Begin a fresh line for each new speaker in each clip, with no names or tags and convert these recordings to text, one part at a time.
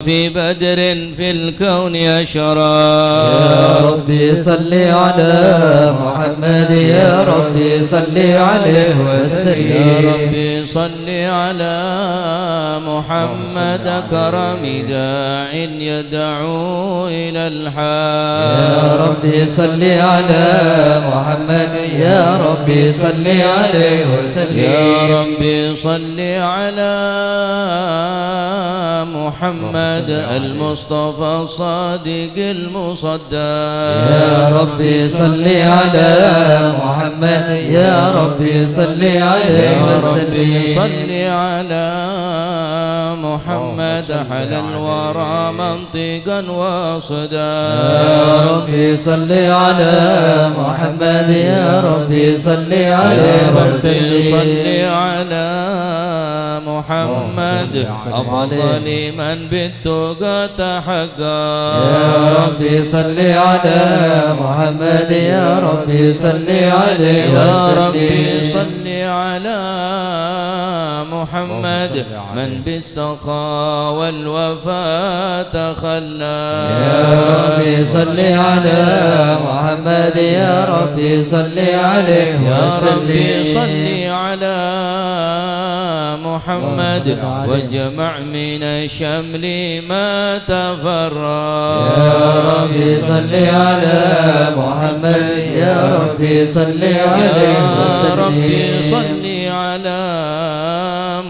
في بدر في الكون أشرق.
يا ربي صل على محمد، يا ربي صل عليه وسلم.
يا ربي صل على محمد كرم داع يدعو إلى الحق.
يا ربي صل على محمد، يا ربي صل عليه وسلم.
يا ربي صل على محمد المصطفى الصادق المصدق.
يا ربي صل على محمد، يا ربي صل عليه وسلم.
يا ربي صل على محمد حل الورى منطقا وصدا.
يا ربي صل على محمد، يا ربي صل عليه وسلم.
صل على محمد أفضل من بالتقى تحقق.
يا ربي صل على محمد، يا ربي صل عليه
يا
وسلم.
ربي صل على محمد من بالسخاء والوفاء تخلى.
يا ربي صل على محمد، يا ربي صل عليه
يا ربي
وسلم.
صل على محمد واجمع من الشمل ما تفرق.
يا ربي صل على محمد، يا ربي صل عليه
يا ربي
وسلم.
صل على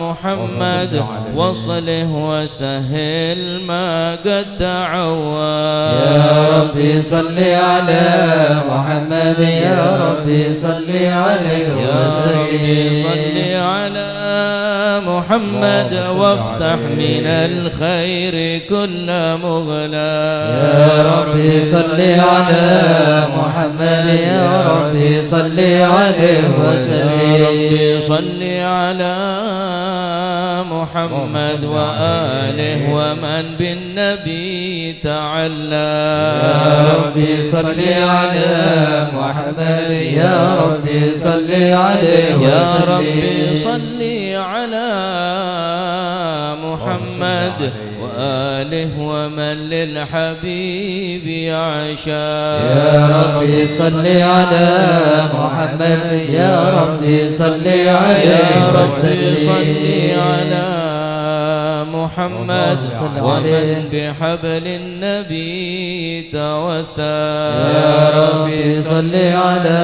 محمد وصله وسهل ما قد تعود.
يا ربي صل على محمد، يا ربي صل عليه
يا ربي صل
وسلم.
على محمد وافتح من الخير كل مغلى.
يا ربي صل على محمد، يا ربي صل عليه وسلم.
يا ربي صل على محمد وآله ومن بالنبي تعلى.
يا ربي صل على محمد، يا ربي صل عليه وسلم.
يا ربي صل على محمد وآله ومن للحبيب يعشى.
يا ربي صل على محمد، يا ربي صل عليه
يا ربي
وسلم.
صل على محمد ومن بحبل النبي توثى.
يا ربي صل على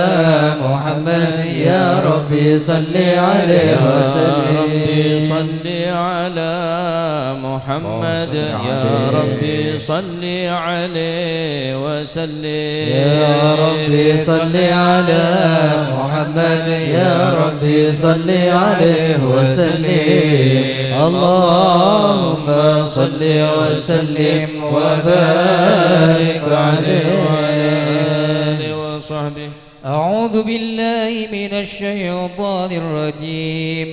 محمد، يا ربي صل عليه وسلم.
يا ربي صل على محمد، يا ربي صل عليه وسلم.
يا ربي صل على محمد، يا ربي صل عليه وسلم. اللهم صل وسلم وبارك عليه وعلى
آله وصحبه.
أعوذ بالله من الشيطان الرجيم.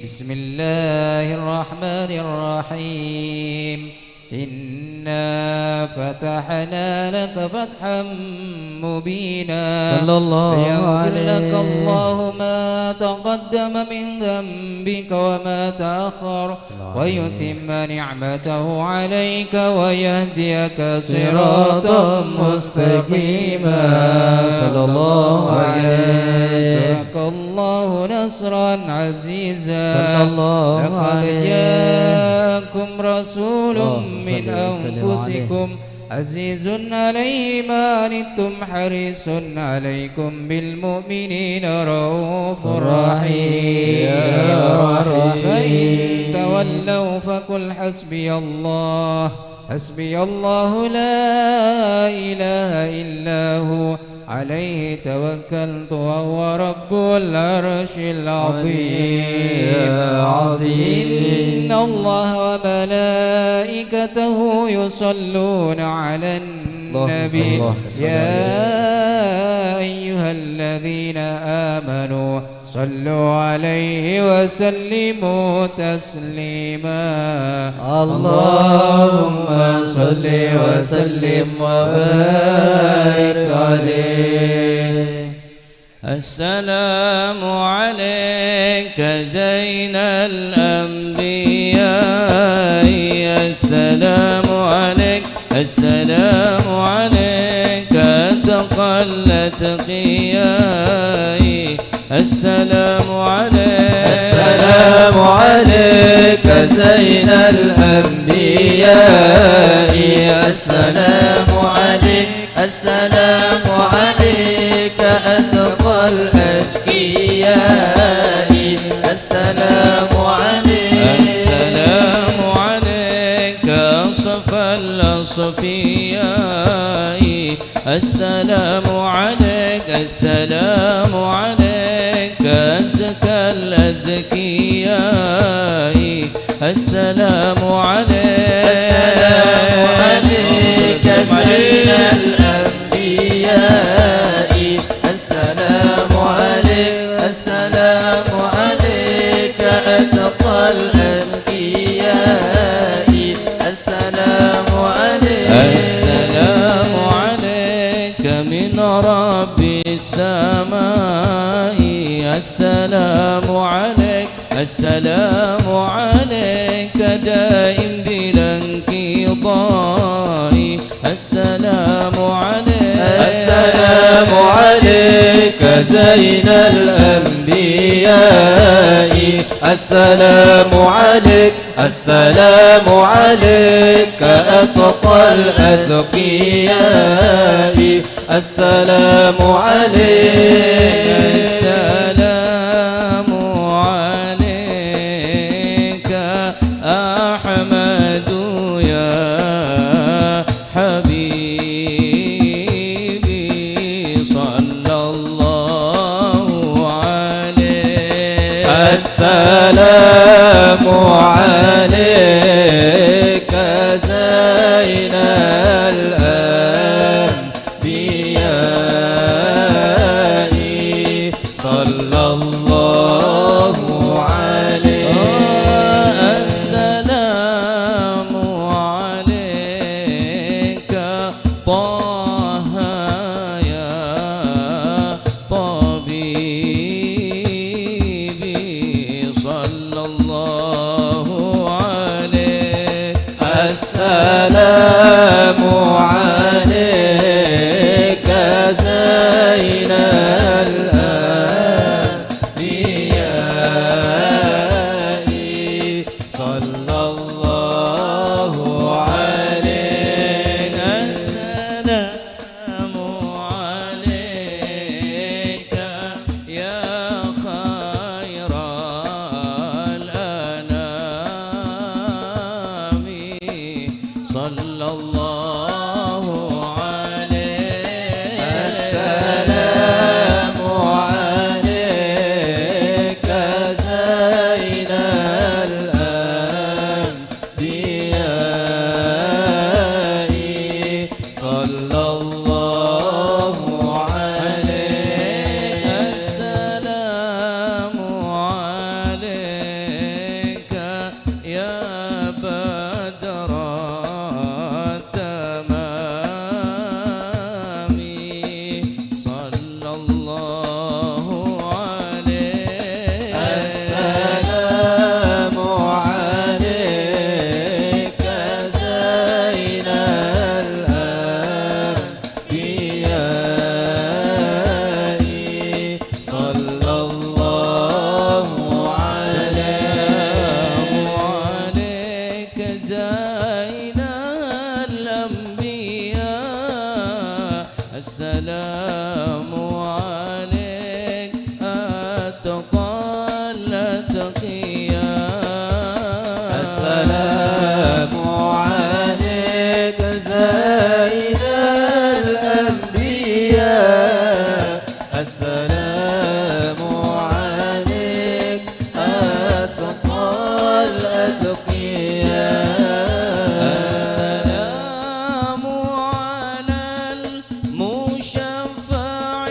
بسم الله الرحمن الرحيم. إنا فتحنا لك فتحا مبينا
صلى الله
ليغفر لك
عليه.
الله ما تقدم من ذنبك وما تأخر ويتم نعمته عليك ويهديك صراطا مستقيما.
صلى الله عليه.
وينصرك الله نصرا عزيزا.
صلى الله
لقد
عليه.
جاءكم رسول
اللهم
من
صل وسلم
أنفسكم عزيز عليه ما عنتم حريص عليكم بالمؤمنين رؤوف رحيم. فإن تولوا فقل حسبي الله حسبي الله لا إله إلا هو عليه توكلت وهو رب العرش العظيم. إن الله وملائكته يصلون على النبي يا أيها الذين آمنوا صلوا عليه وسلموا تسليما.
اللهم صل وسلم وبارك عليه.
السلام عليك زين الأنبياء. السلام عليك السلام عليك أتقى الأتقياء السلام عليك
السلام عليك زين الأنبياء السلام عليك السلام عليك أتقى الأتقياء السلام عليك
السلام عليك أصفى الأصفياء السلام عليك السلام عليك أزكى الأزكياء السلام عليك
السلام عليك زين الأنبياء السلام عليك السلام عليك أتقى الأنبياء السلام عليك
السلام عليك من رب السماء السلام عليك السلام عليك دائم بلا انقضاء السلام عليك
السلام عليك زين الأنبياء السلام عليك السلام عليك أتقى الأتقياء السلام عليك
السلام عليك أحمد يا حبيبي صلى الله عليك
السلام عليك زين الأنبياء صلى الله عليه
السلام عليك طه يا طبيبي صلى الله عليك
السلام عليك زين الأنبياء صلى الله عليك
السلام عليك يا خير الأنام صلى الله عليك
السلام عليك زين الأنبياء صلى الله عليك
السلام عليك يا بدر التمام صلى الله عليك
السلام عليك زين الأنبياء صلى الله عليك
عليك زين الأنبياء السلام عليك أتقى الأتقياء
السلام عليك زين الأنبياء السلام عليك أتقى الأتقياء
السلام على المشفع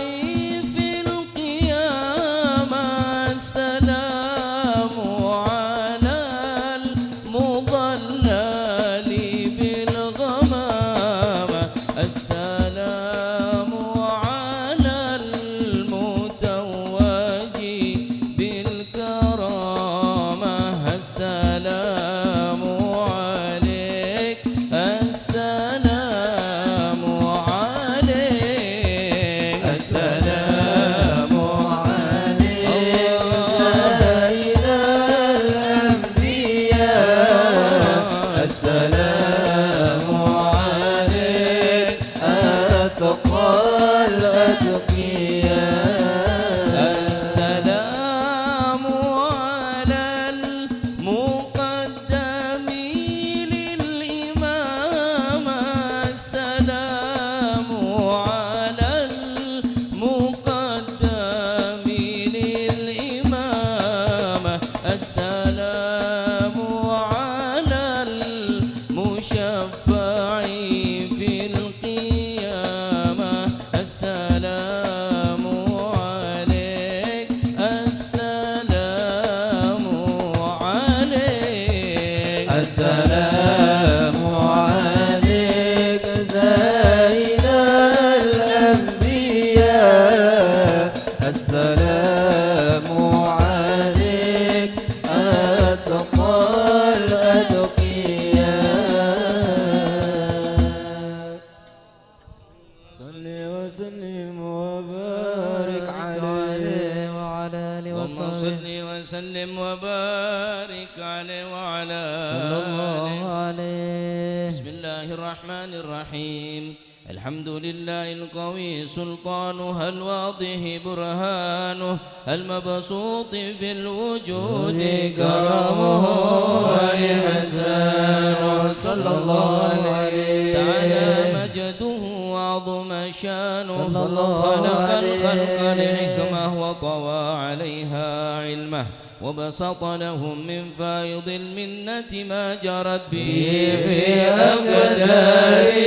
عليك أتقى الأتقياء
السلام على المقدم للإمام السلام على المقدم للإمام السلام على المشفع في القيامة السلام عليك السلام عليك
السلام عليك زين الأنبياء السلام عليك أتقى الأتقياء صل وسلم وبارك عليه وعلى آله
اللهم
وصحبه
صل وسلم وبارك عليه وعلى
صلى الله
آله.
عليه
بسم الله الرحمن الرحيم الحمد لله القوي سلطانه الواضح برهانه المبسوط في الوجود كرمه وإحسانه صلى الله عليه تعالى مجده وعظم شانه
صلى الله
خلق
عليه
الخلق لحكمه وطوى عليها علمه وبسط لهم من فائض المنة ما جرت به في أقداره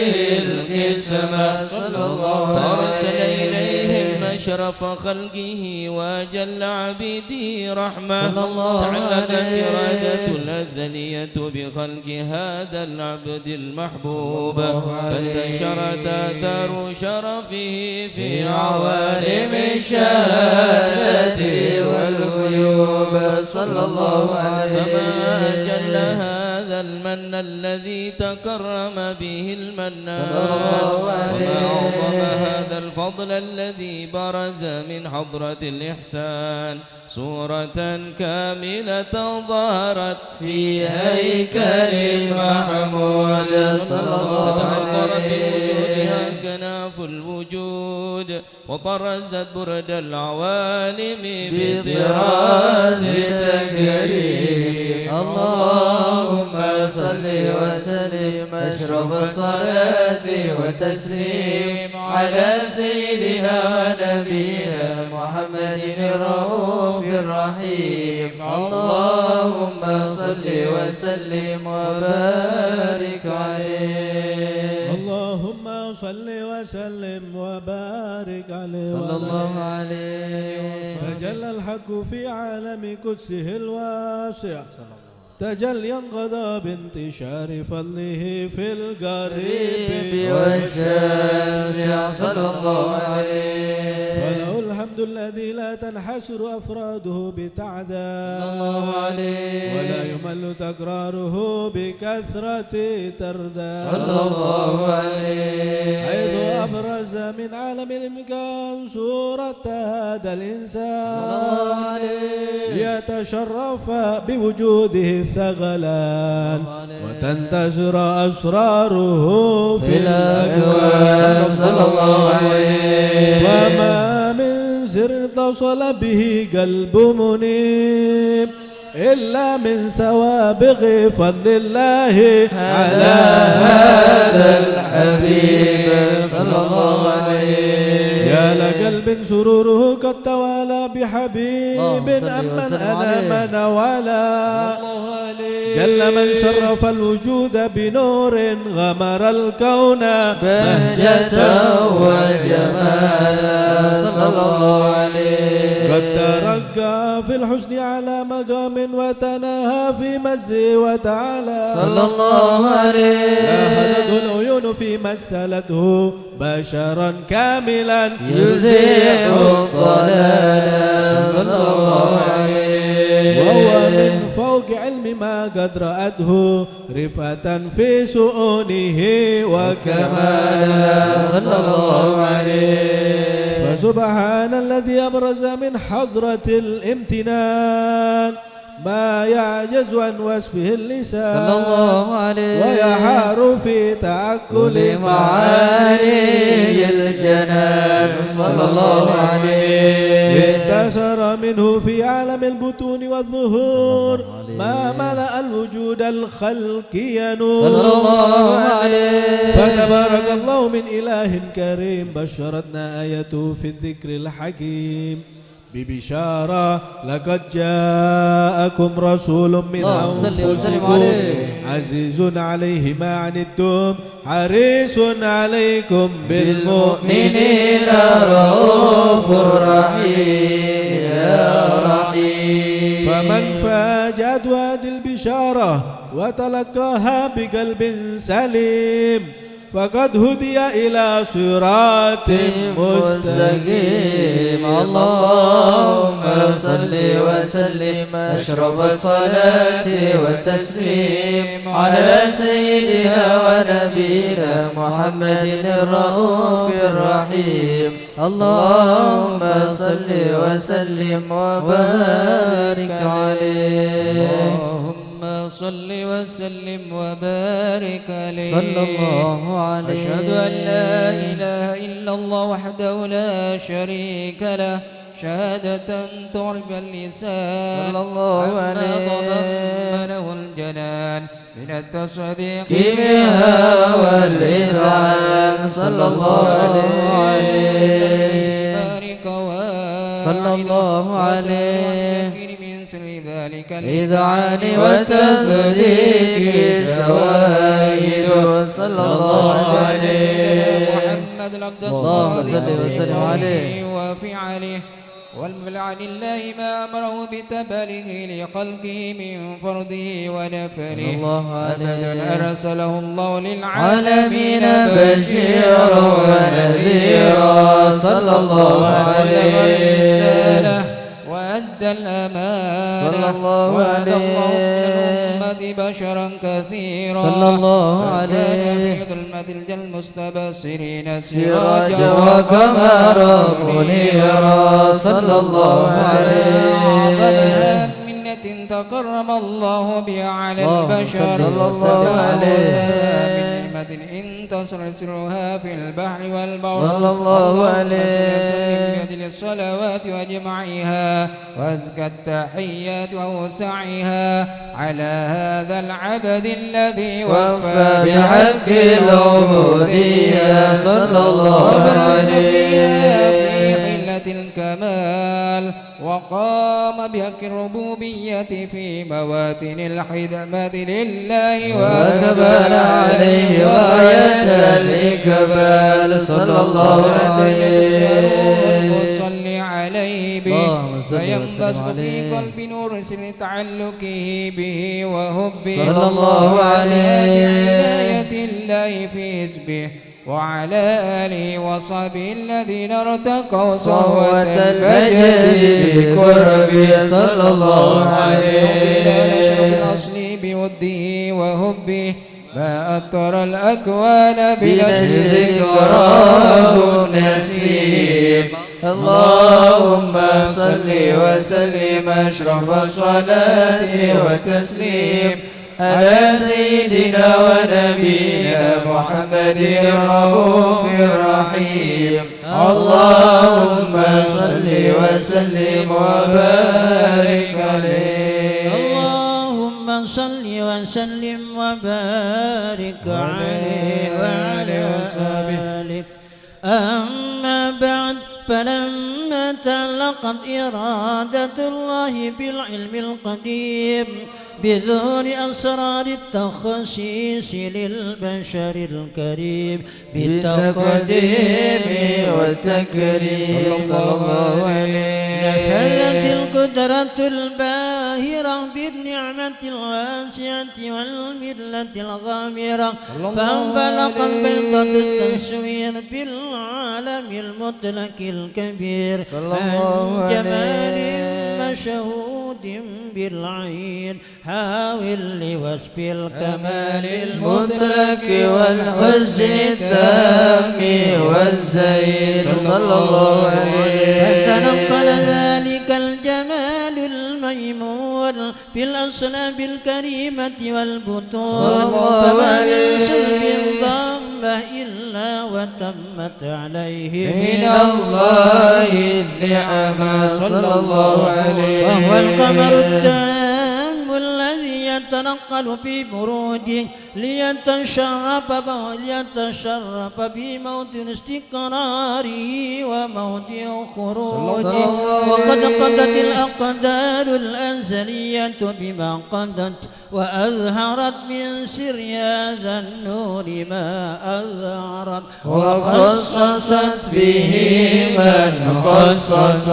القسمة
صلى الله
فأرسل
عليه
إليهم أشرف خلقه وأجل عبيده رحمة
صلى الله
تعلقت
عليه
إرادة الأزلية بخلق هذا العبد المحبوب
صلى الله عليه
فانتشرت آثار شرفه في
عوالم الشهادة والغيوب صلى الله عليه
فما جل هذا المن الذي تكرم به المنان
صلى الله عليه
وما أعظم هذا الفضل الذي برز من حضرة الإحسان صورة كاملة ظهرت في هيكل محمود صلى الله
عليه
بوجودها كناف الوجود وطرزت برد العوالم
بطراز تكريم اللهم صل وسلم أشرف الصلاة والتسليم على سيدنا ونبينا محمد الرؤوف الرحيم اللهم صل وسلم وبارك عليه
اللهم صل وسلم وبارك عليه
صلى الله عليه
تجلى الحق في عالم قدسه الواسع تجليا قضى بانتشار فضله في القريب
والشاسع صلى الله عليه
وله الحمد الذي لا تنحسر أفراده بتعداد
الله عليه
ولا يمل تكراره بكثرة ترداد
صلى الله عليه
حيث أبرز من عالم الإمكان صورة هذا الإنسان يتشرف بوجوده الثقلان وتنتشر أسراره في الأكوان
صلى الله عليه
وما من سر اتصل به قلب منيب إلا من سوابغ فضل الله على
هذا الحبيب صلى الله عليه
يا لقلب سروره قد توالى بحبيب
اللهم صل
أمن
وسلم
أنا
عليه.
من ولا جل من شرف الوجود بنور غمر الكون
بهجة وجمالا صلى الله عليه
قد ترقى في الحسن على مقام وتناهى في مجده وتعالى
صلى الله عليه
لاحظته العيون فيما استلته بشرا كاملا
يزيح الضلال صلى الله عليه
وهو من فوق علم ما قد رأته رفعة في شؤونه وكمالا
صلى الله عليه
فسبحان الذي أبرز من حضرة الامتنان ما يعجز عن وصفه اللسان
صلى الله عليه
ويحار في تأكل
معاني الجنان صلى الله عليه
انتشر منه في عالم البطون والظهور ما ملأ الوجود الخلقي نور
صلى الله عليه
فتبارك الله من إله كريم بشرتنا آيته في الذكر الحكيم ببشارة لقد جاءكم رسول من أنفسكم عزيز عليه ما عنتم حريص عليكم بالمؤمنين
رؤوف رحيم يا رحيم
فمن فاجأت هذه البشارة وتلقاها بقلب سليم فقد هدي إلى صراط مستقيم
اللهم صل وسلم أشرف الصلاة والتسليم على سيدنا ونبينا محمد الرؤوف الرحيم اللهم صل وسلم وبارك عليه
اللهم صل وسلم وبارك عليه
صلى الله عليه
أشهد أن لا إله إلا الله وحده لا شريك له شهادة تعرف اللسان
صلى الله عليه
تضمنه الجنان من التصديق
بها والإذعان صلى الله عليه صلى الله عليه
من سر ذلك
الإذعان والتصديق شواهد صلى الله عليه
محمد العبد
الصالح وسلم عليه
وفعله والملعن لله ما أمره بتبلغه لخلقه من فرضه ونفله أبدا أرسله الله للعالمين
بشيرا ونذيرا صلى الله عليه
وأدى الأمانة
صلى الله
وأدى الله من
عليه
الأمة بشرا كثيرا
صلى الله
وكان
عليه
في ظلمة
سراجا
المستبصرين سراجا
وقمرا منيرا صلى الله عليه
منة تكرم الله بها على
اللهم
البشر
صل الله عليه
من نعمة إن تصل سرها في البحر والبحر
صلى الله عليه
وسلم بأجل الصلوات وأجمعها وأزكى التحيات وأوسعها على هذا العبد الذي
وفى بحق العبودية صلى الله عليه
في حلة الكمال وقام بحق الربوبية في مواتن الخدمة لله
وأقبل عليه غاية الإقبال صلى الله عليه
صل عليه به فينبث في قلب نور سر تعلقه به وهبه
صلى الله عليه
عناية الله في اسمه وعلى آله وصحبه الذين ارتقوا
صهوة المجد بقربه صلى الله عليه
إلى نشر الأصل بوده وهبه ما أطر الأكوان
بنشر ذكراه نسيم اللهم صل وسلم أشرف الصلاة والتسليم على سيدنا ونبينا محمد الرؤوف الرحيم اللهم صل وسلم وبارك عليه
اللهم صل وسلم وبارك عليه وعلى آله أما بعد فلما تعلقت إرادة الله بالعلم القديم بظهور أسرار التخصيص للبشر الكريم بالتقديم
والتكريم صلى الله عليه
نفذت القدرة الباهرة بالنعمة الواسعة والملة الغامرة فانفلق البيضة التسوير بالعالم المطلق الكبير عن جمال مشهود بالعين حاول لوصف الكمال
المدرك والحسن التام والزين صلى الله عليه
فتنقل ذلك الجمال الميمون الأول في الأصلاب الكريمة والبطون فما من سلب ضامة إلا وتمت عليه
من الله النعمة صلى الله عليه
وهو القمر التام الذي يتنقل في بروده ليتشرف بموطن استقراره وموضع خروجه وقد قضت الأقدار الأزلية بما قضت وأظهرت من سر هذا النور ما أظهرت
وخصصت به من خصص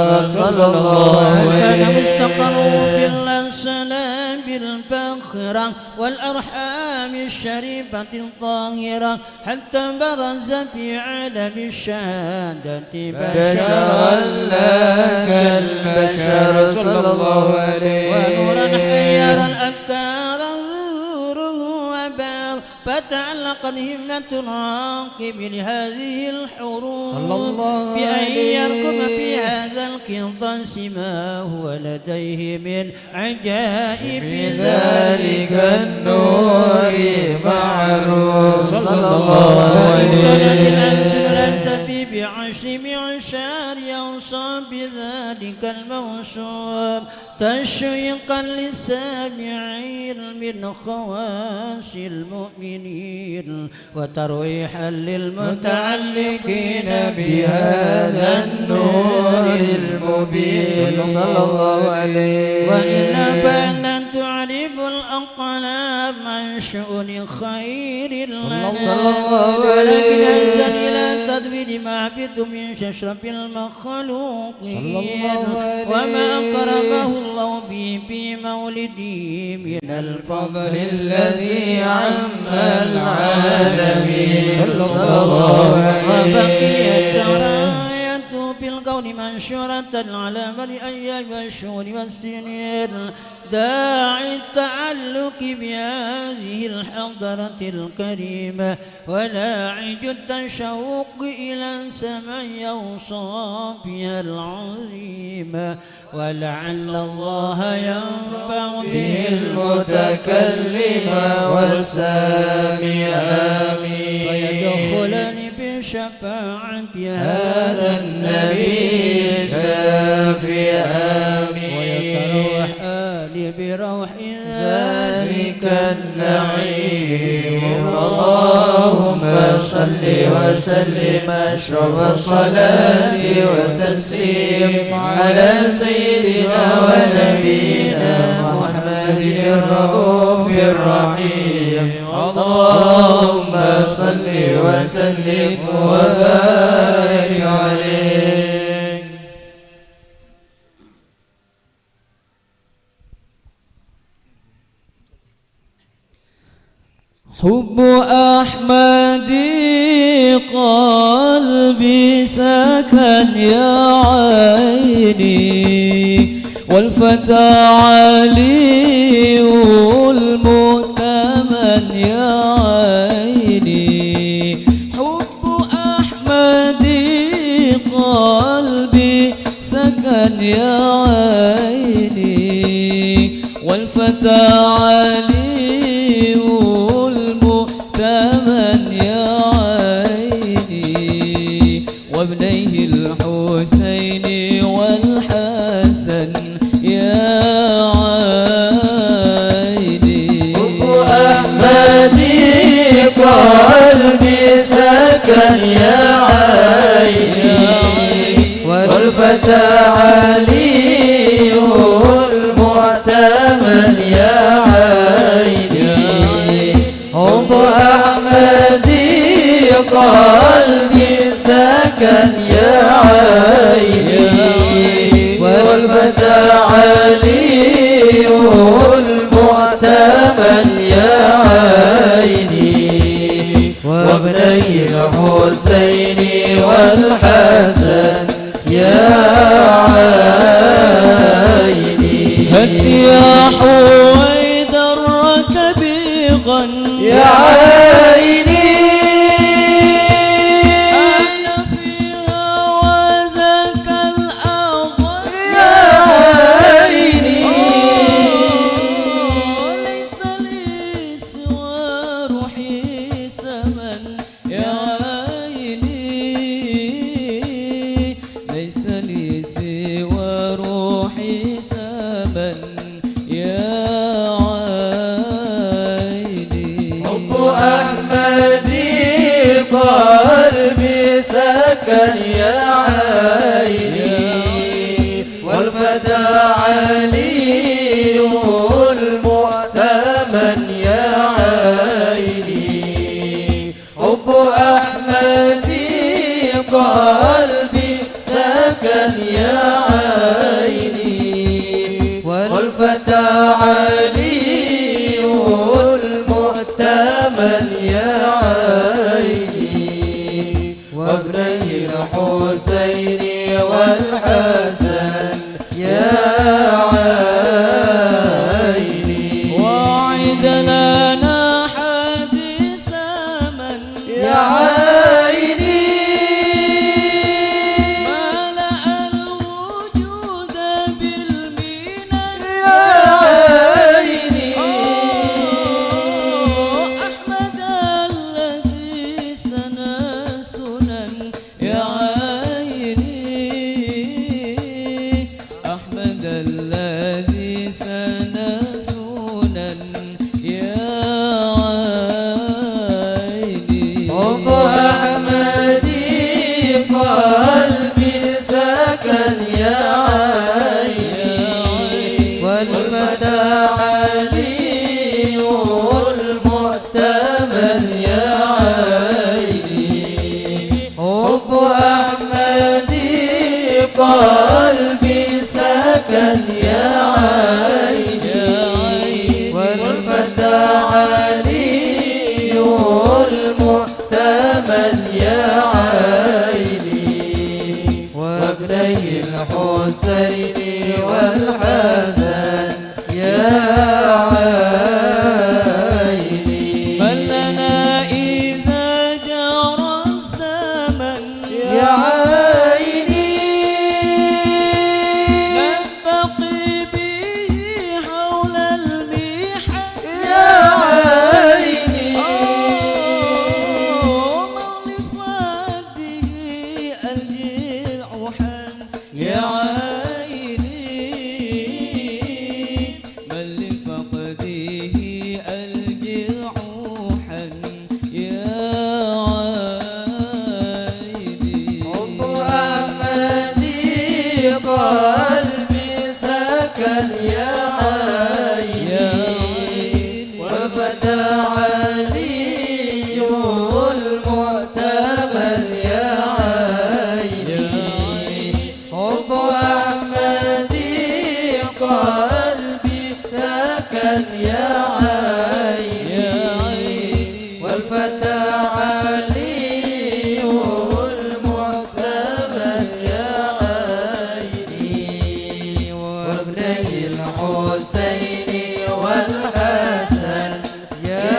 صلى الله عليه
كان مستقره في الأسلام الفاخرة والأرحام الشريفة الطاهرة حتى برز في عالم الشهادة
بشرا لك البشر صلى الله عليه
ونورا حيرا الأفكار نوره وبار فتعلقت همة الراقب لهذه الحروب بأن يركب في هذا القنطاس ما هو لديه من عجائب
ذلك النور معروف صلى الله عليه
كانت الأمثل لن تفي بعشر معشار أوصى بذلك الموصوف تشويقا للسامعين من خواص المؤمنين وترويحا للمتعلقين بهذا النور المبين
صلى الله عليه
وإلا فأن تعرب الأقلام عن شؤون خير الأنام ولكن أنزل إلى تدبير ما عبد من ششرف المخلوقين وما أقربه الله به في مولده من الفضل
الذي عم العالمين صلى الله عليه
وبقيت رايته في القول منشورة على ملء أيام والشهور والسنين داعي التعلق بهذه الحضرة الكريمة ولاعج التشوق إلى سمع أوصافها العظيمة ولعل الله ينفع به
المتكلم والسامع آمين
ويدخلني بشفاعة
هذا النبي شافي آمين
ويتروح آلي بروح
ذلك النعيم اللهم صل وسلم أشرف الصلاة والتسليم على سيدنا ونبينا محمد الرؤوف الرحيم اللهم صل وسلم وبارك عليه
حب أحمد قلبي سكن يا عيني والفتى علي المؤتمن يا عيني حب أحمد قلبي سكن يا عيني والفتى علي وابنيه الحسين والحسن يا عيني
حب أحمد قلبي سكن يا عيني والفتى علي المعتمن يا عيني حب أحمد قلبي سكن يا عيني والفتى علي المؤتمن يا عيني وابني الحسين والحسن يا عيني
هات يا حويدر ركبي غن
يا عيني قلبي سكن يا عيني والفتى علي المؤتمن يا عيني حب أحمدي قلبي سكن يا عيني والفتى علي المؤتمن يا عيني وابني الحسين والحسن يا عيني
وعد لنا حديث من
يا عيني
ملأ الوجود بالمنن
يا عيني
أحمد الذي سنى سنن يا عيني أحمد الذي سنى سنن يا عيني
حب أحمدي قلبي سكن يا عيني والفتى علي المؤتمن يا عيني حب أحمدي قلبي سكن يا عيني والفتى علي المؤتمن يا عيني وابني الحسين والحسن يا عيني
بل لنا إذا جرى الزمن
يا عيني
نلتقي به حول المحن
يا عيني
من لفرده الجرحا يا عيني من لفقده الجرحا يا عيني
حب أحمدي قلبي سكن يا عيني والفتى علي المؤتمن يا عيني حب أحمدي قلبي سكن يا عيني والفتى علي المؤتمن يا عيني وابني الحسين والحسن يا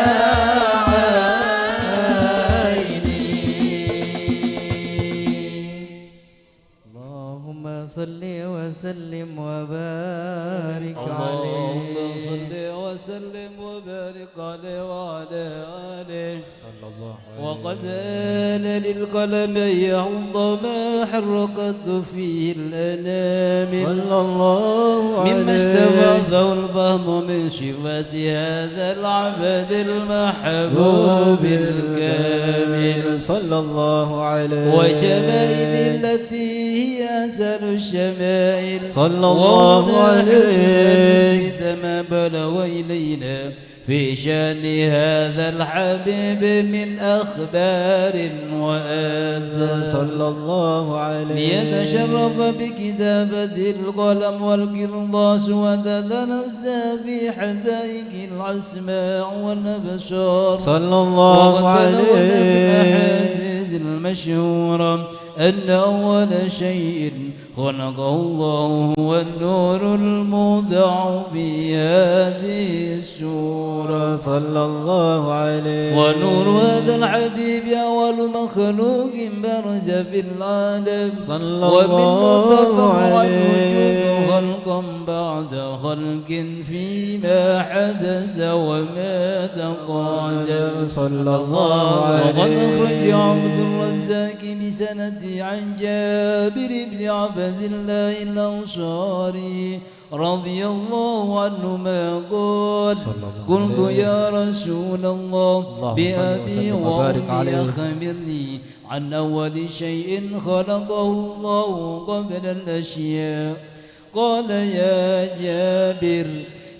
عيني
اللهم صل وسلم وبارك
اللهم صل
عليه
وسلم وبارك عليه وعلى آله
صلى الله عليه
وقد آن للقلم يحفظ ما حركت فيه الأنام
صلى الله عليه
مما استفاده الفهم من صفات هذا العبد المحبوب الكامل
صلى الله عليه
وشمائل التي هي أحسن الشمائل
صلى الله عليه
ما بلغ إلينا في شأن هذا الحبيب من أخبار وآثار
صلى الله عليه
ليتشرف بكتابة القلم والقرطاس وتتنزه في حدائق الأسماع والأبصار
صلى الله
وقد بلغنا في
عليه
الأحاديث المشهورة أن أول شيء خلقه الله هو النور المودع في هذه السورة
صلى الله عليه
ونور هذا الحبيب أول مخلوق برز في العالم
صلى
ومن
الله
تفرع
عليه
الوجود خلقا بعد خلق فيما حدث وما تقادم
صلى الله
وقد
عليه
أخرج عبد الرزاق بسند عن جابر بن عبد الله الأنصاري رضي الله عنهما قال قلت يا رسول الله بأبي وأمي أخبرني عن أول شيء خلقه الله قبل الأشياء قال يا جابر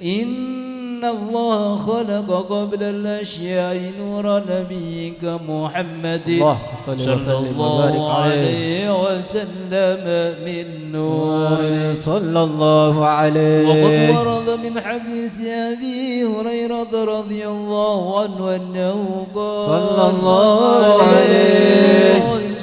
إن الله خلق قبل الأشياء نور نبيك محمد صلى الله عليه وسلم من نور
صلى الله عليه.
وقد ورد من حديث أبي هريرة رضي الله عنه أنه قال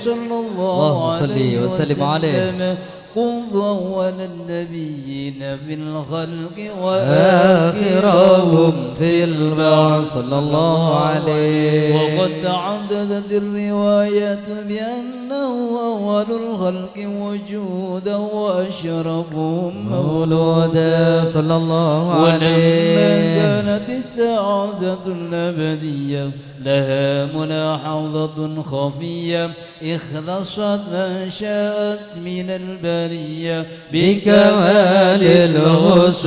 صلى الله عليه
وسلم عليه كنت أول النبيين في الخلق وآخرهم
في البعث صلى الله عليه.
وقد تعددت الروايات بأنه أول الخلق وجودا وأشرفهم
مولودا صلى الله عليه.
ولما كانت السعادة الأبدية لها ملاحظة خفية اختصت ما شاءت من البرية
بكمال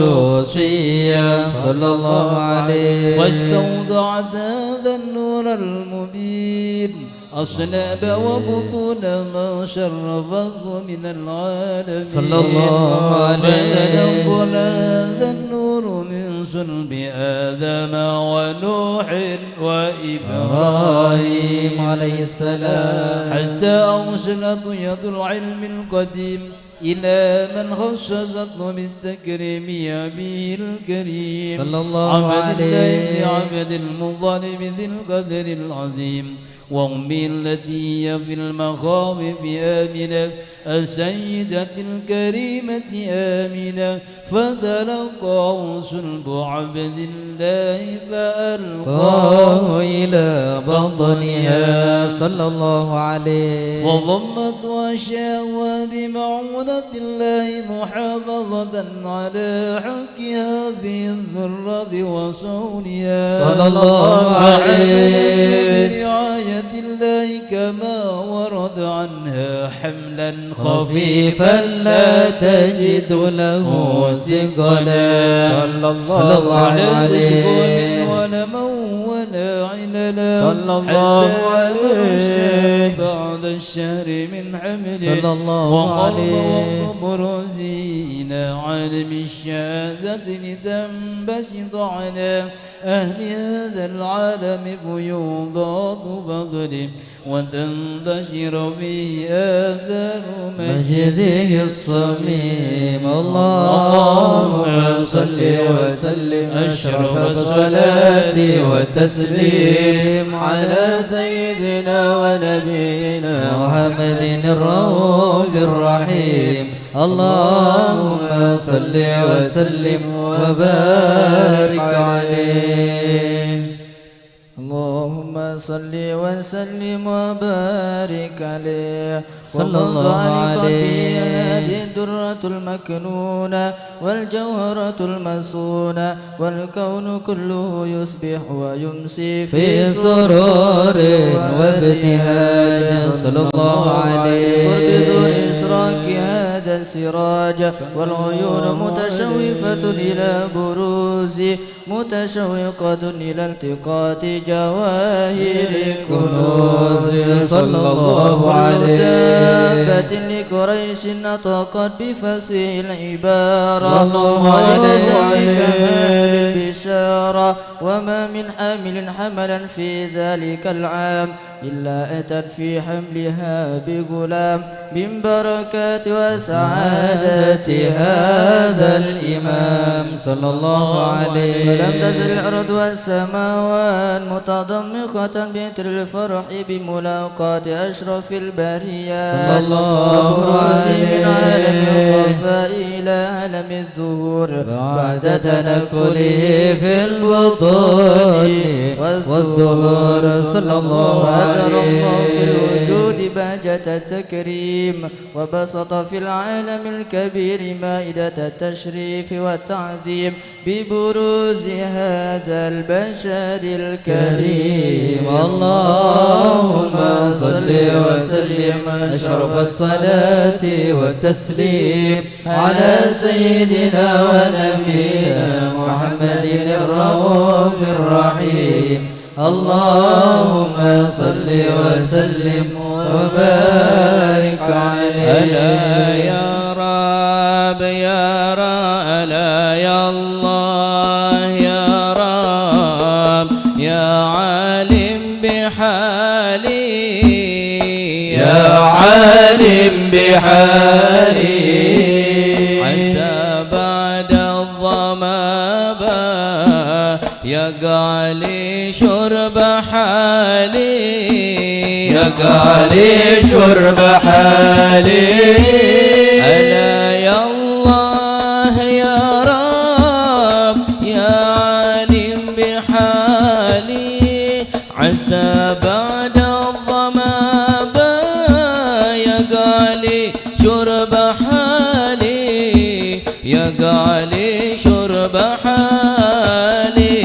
الخصوصية صلى الله عليه.
فاستوضعت هذا النور المبين أصلاب وبطون ما شرفه من العالمين
صلى الله عليه.
فينقل هذا النور من صلب آدم ونوح وإبراهيم
عليه السلام
حتى أوصلت يد العلم القديم إلى من خصصته بالتكريم أبيه الكريم
صلى الله عليه.
عبد المطلب ذي القدر العظيم وأمي التي هي في المخاوف آمنة السيدة الكريمة آمنة فتلقاه صلب عبد الله فألقاه
إلى بطنها صلى الله عليه.
وضمت وشاوى بمعونة الله محافظة على حق هذه الذرة وصونها
صلى الله عليه.
برعاية الله كما ورد عنها حملا
خفيفا لا تجد له ثقلا صلى الله عليه.
ولا ولا عللا
صلى الله عليه.
بعد الشهر من حمله
صلى الله عليه.
وبروزين عالم الشهادة لتنبسط على أهل هذا العالم فيوضات فضله وتنتشر فيه آثار
مجده الصميم. اللهم صل وسلم أشرف الصلاة والتسليم على سيدنا ونبينا محمد الرؤوف الرحيم. اللهم صل وسلم وبارك عليه.
اللهم صل وسلم وبارك عليه
صلى الله عليه.
هذه الدرة المكنونة والجوهرة المسونة والكون كله يصبح ويمسي
في سرور وابتهاج صلى الله عليه.
بدون إشراك هذا السراج والعيون متشوفة إلى بروز متشوقة إلى التقاط جواهر كنوز
صلى الله عليه.
دابة لقريش نطقت بفصيح العبارة
صلى الله عليه.
البشارة وما من حامل حملا في ذلك العام إلا أتت في حملها بغلام من بركات وسعادة هذا الإمام صلى الله عليه. فلم تزل الأرض والسماوات متضمخة بإثر الفرح بملاقاة أشرف البريات
صلى الله
وبروز من عالم
عليه.
الخفاء إلى عالم الظهور
بعد تنكله في البطون والظهور صلى الله
وأدر الله في
عليه.
الوجود بهجة التكريم وبسط في العالم الكبير مائدة التشريف والتعظيم ببروز هذا البشر الكريم.
اللهم صل وسلم وسلم أشرف الصلاة والتسليم على سيدنا ونبينا محمد الرؤوف الرحيم. اللهم صل وسلم وبارك عليه.
ألا يا رب يا رب ألا يا الله يا رب يا عالم بحالي
يا عالم بحالي
عسى بعد الظما يقع لي شرب حالي
يقع لي شرب حالي.
ألا يا الله يا رب يا عالم بحالي عسى بعد الظما يقع لي شرب حالي يقع لي شرب حالي.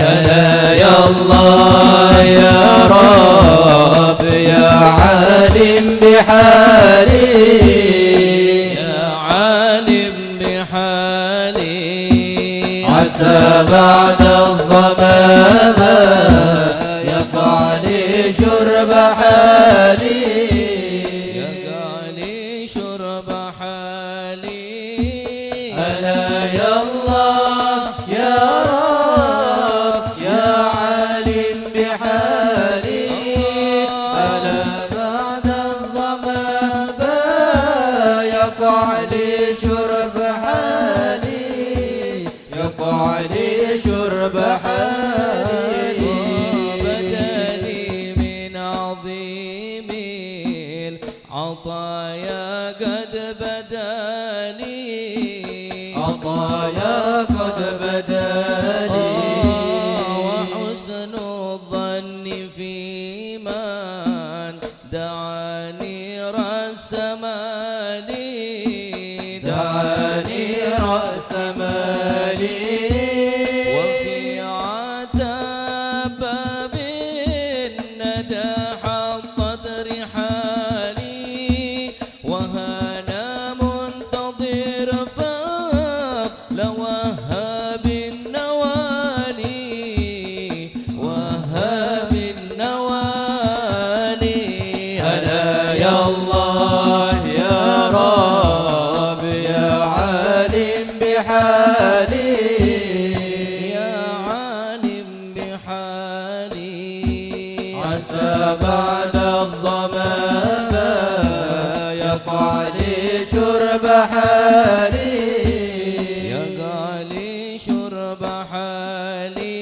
ألا يا الله يا رب يا عالم بحالي
يا عالم بحالي
عسى بعد الظما يقع لي شرب حالي
يقع لي شرب حالي.
ألا يا الله يا رب يا عالم بحالي ألا بعد الظما يقع لي شرب حالي يقع لي شرب حالي.
بدلي من عظيم العطايا قد بدالي
عطايا قد بدالي
وحسن الظن في من دعاني رأس مالي
دعاني رأس مالي
وفي عتاب باب الندى حطت رحالي وهانا منتظر لوهاب النوالي وهاب النوالي.
ألا يا الله يا رب يا عالم بحالي
يا عالم بحالي
عسى بعد الظما يقع لي شرب حالي
يقع لي شرب حالي.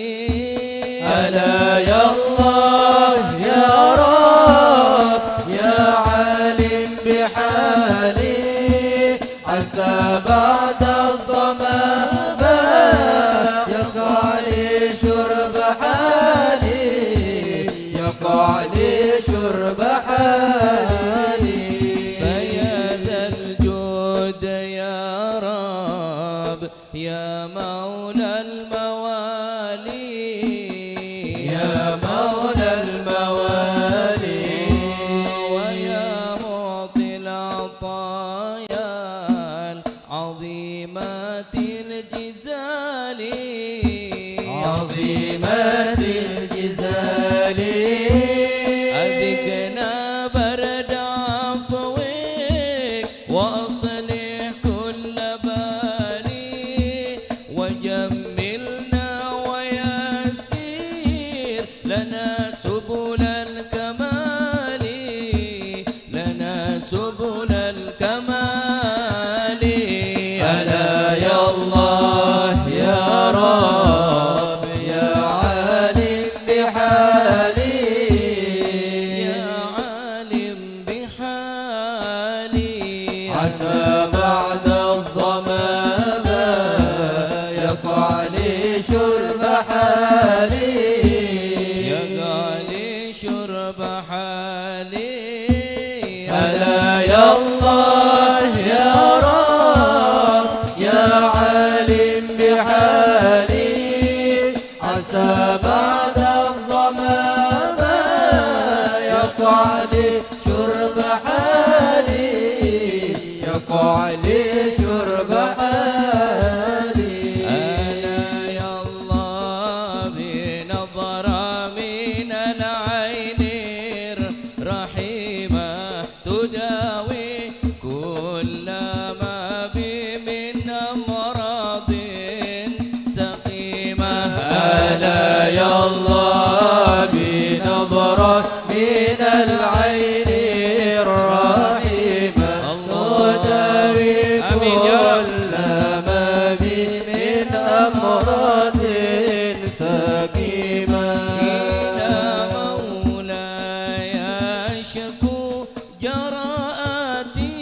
ألا يا الله يا رب يا عالم بحالي عسى بعد الظما يقع لي شرب حالي يقع لي شرب حالي.
فيا ذا الجود يا رب يا مولى الموالي
يا مولى الموالي
ويا معطي العطايا العظيمات الجزال
عظيمات الجزال
أذقنا برد عفوك وأصلح كل بالي وجملنا ويسير لنا سبل الكمال لنا سبل الكمال.
ألا يا الله يا رب يا عالم بحالي
يا عالم بحالي
عسى بعد الظما يقع لي شرب حالي
يقع لي شرب حالي.
ألا يا الله يا رب يا عالم بحالي عسى بعد الظما يقع لي شرب حالي يقع لي شرب حالي
أنا يا الله بنظرة من العين الرحيمة تداوي كل ما بي من أمراض سقيمة
أنا يا الله بنظرة من العين الرحيمة تداوي كل ما بي من أمراض سقيمة
إلى مولاي أشكو جراءتي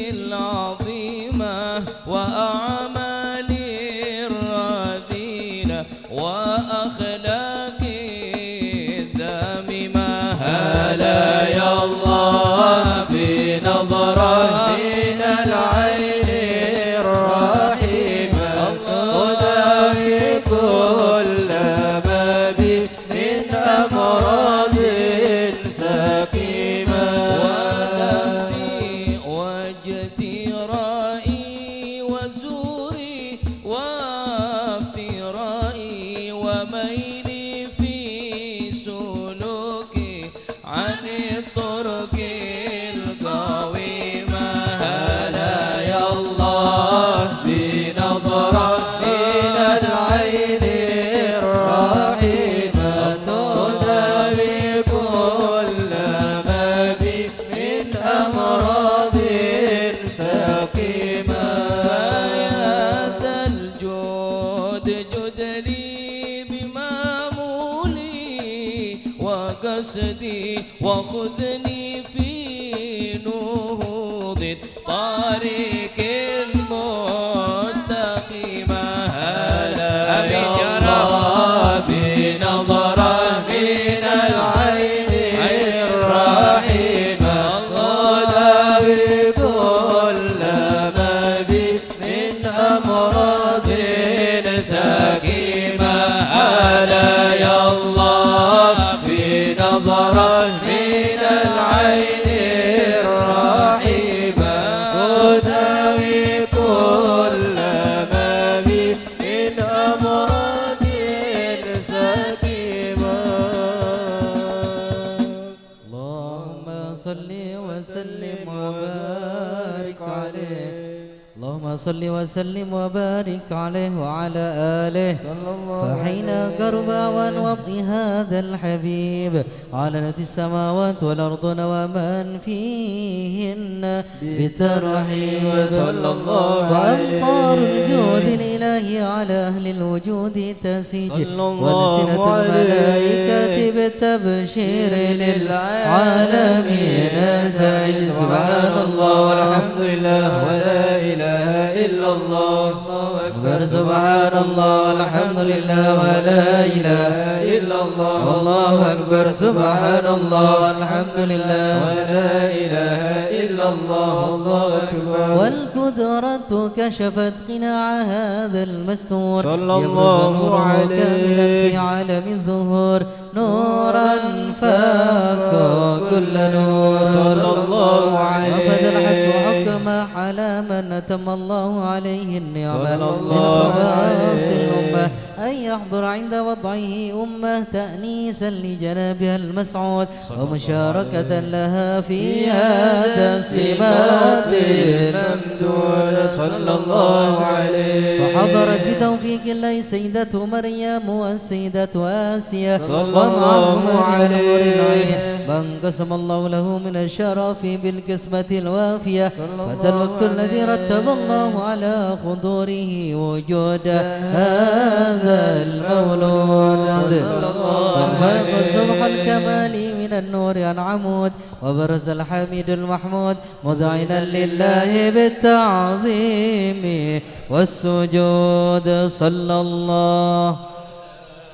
العظيمة وأعمالي الرذيلة وأخلاقي الذميمة
هلا يا الله بنظرة من العين الرحيمة تداوي كل ما بي من أمراض سقيمة
وذنبي واجترائي وزوري وافترائي وميلي في سلوكي عن الطرق القويمة
هلا يا الله بنظرة من العين الرحيمة تداوي كل ما بي من أمراض سقيمة
فيا ذا الجود جد لي بمامولي وقصدي وخذني في نهوض الطريق المستقيمة
هلا يا الله بنظرة من العين الرحيمة تداوي كل ما بي من أمراض سقيمة هلا يا الله بنظرة من العين الرحيمة تداوي كل ما بي من أمراض سقيمة
اللهم صل وسلم وبارك عليه اللهم صل وسلم وبارك عليه وعلى آله فحين قرب وطئ هذا الحبيب علنت السماوات والأرض ومن فيهن بترحيب
صلى الله
وأمطار
عليه
الجود الإلهي على أهل الوجود تسيج
صلى الله
وألسنة
عليه
الملائكة بالتبشير للعالمين تعز
سبحان الله والحمد لله ولا إله إلا الله
أكبر سبحان الله والحمد لله ولا إله
إلا الله
والله أكبر سبحان الله والحمد لله
ولا إله إلا الله والله أكبر
والقدرة كشفت قناع هذا المستور
صلى
يبرز
الله
نوره
عليه
كاملا في عالم الظهور نورا فاق كل نور
صلى الله عليه
وفد الحق حكم على من أتم الله عليه النعمة
صلى
من
الله
خواص
عليه
الأمة أن يحضر عند وضعه أمة تأنيسا لجنابها المسعود ومشاركة لها في هذا السمات
الممدود صلى الله عليه
فحضرت بتوفيق الله سيدة مريم والسيدة آسيا
صلى الله
ومعهما من نور
عليه
العين من قسم الله له من الشرف بالقسمة الوافية فذا الوقت الذي رتب الله على حضوره وجود هذا المولود فانفرق صبح الكمال من النور عن عمود وبرز الحميد المحمود مذعنا لله بالتعظيم والسجود صلى الله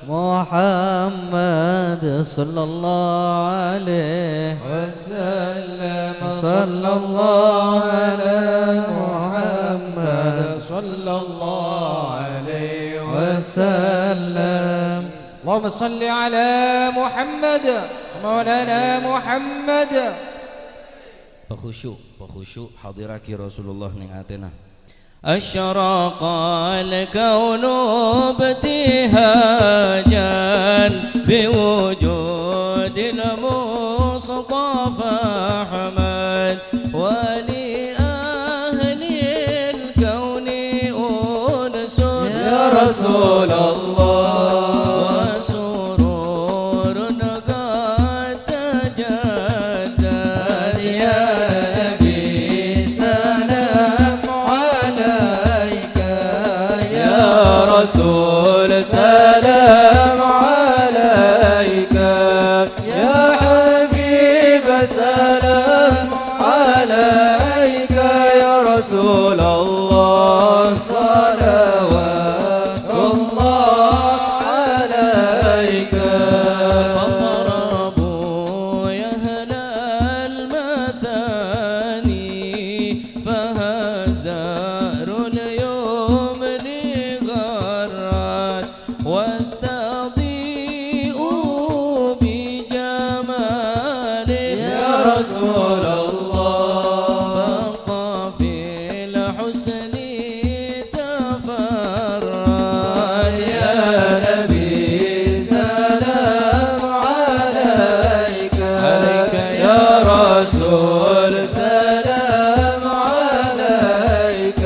محمد صلى الله عليه
وسلم
صلى الله على محمد
صلى الله عليه
وسلم
اللهم صل على محمد مولانا محمد
Pekhusyuk hadiraki Rasulullah ning atena. Asyraqal kaunu ibtihajan biwujudil Mustafa Ahmad wa li ahlil kauni unsun ya Rasulullah wa sururun qad tajaddad ya Nabi salam رسول سلام عليك يا حبيب سلام عليك يا رسول الله صلوات الله عليك فاضربوا يا أهل المثاني فهزار اليوم واستضيئوا بجمال يا رسول الله فقى في الحسن تفرد يا نبي سلام عليك يا رسول سلام عليك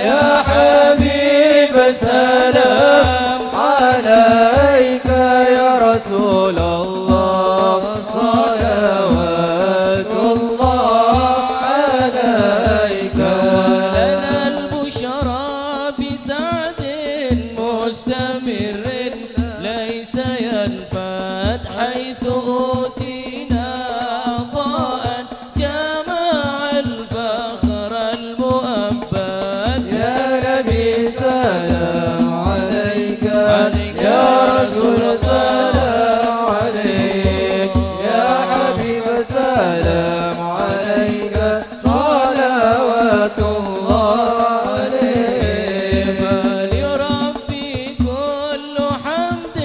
يا حبيب سلام عليك يا رسول الله صلوات الله عليك لنا البشرى بسعد مستمر ليس ينفد حيث أوتينا عطاء جمع الفخر المؤبد يا نبي سلام عليك يا رسول سلام عليك يا حبيب سلام عليك صلوات الله عليك فلربي كل حمد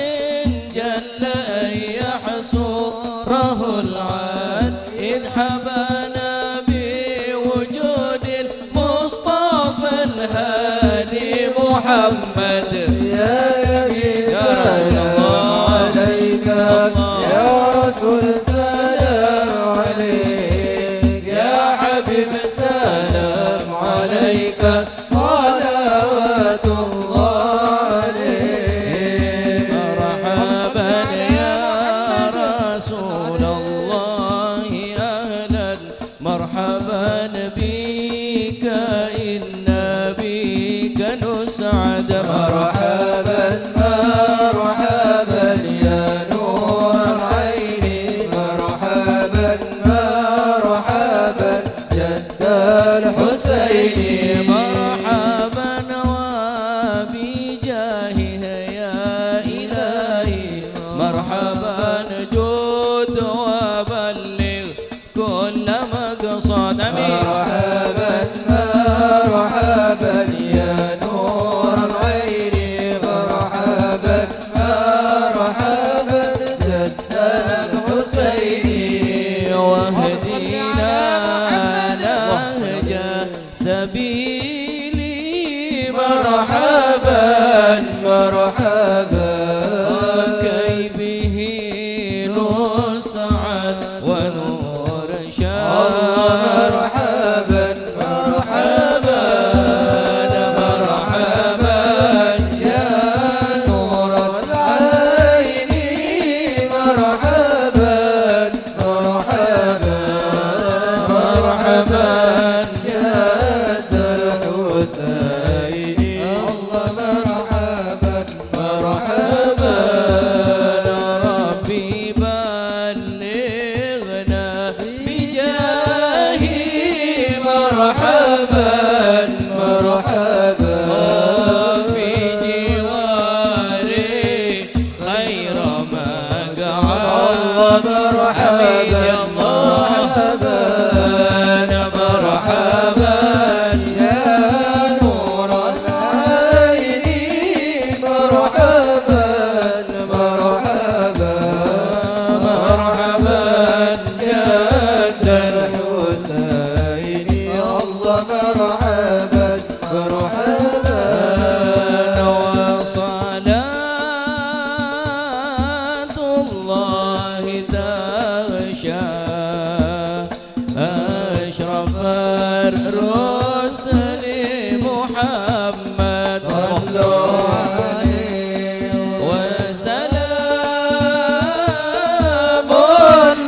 جل أن يحصره العاد إذ حبانا بوجود المصطفى الهادي محمد يا رسول الله عليك يا رسول سلام عليك يا حبيب سلام عليك صلوات الله عليك مرحبا يا رسول الله أهلا مرحبا بك إنا بك نسعد مرحبا مرحبا يا نور عيني مرحبا مرحبا جد الحسين مرحبا وبجاهه يا إلهي مرحبا جود وبلغ كل مقصد مرحبا مرحبا يا نور العين مرحبا مرحبا جد الحسين واهدنا نهج سبيلي مرحبا مرحبا كي به نسعد ونور شاد مرحبا مرحبا مرحبا يا نور العين مرحبا مرحبا مرحبا يا الحسين الله مرحبا مرحبا ربي بلغنا بجاهي مرحبا مرحبا في جواري خير مقعد مرحبا مرحبا مرحبا يا نور العين مرحبا مرحبا مرحبا جد الحسين
الرسل محمد صلوا عليه وسلام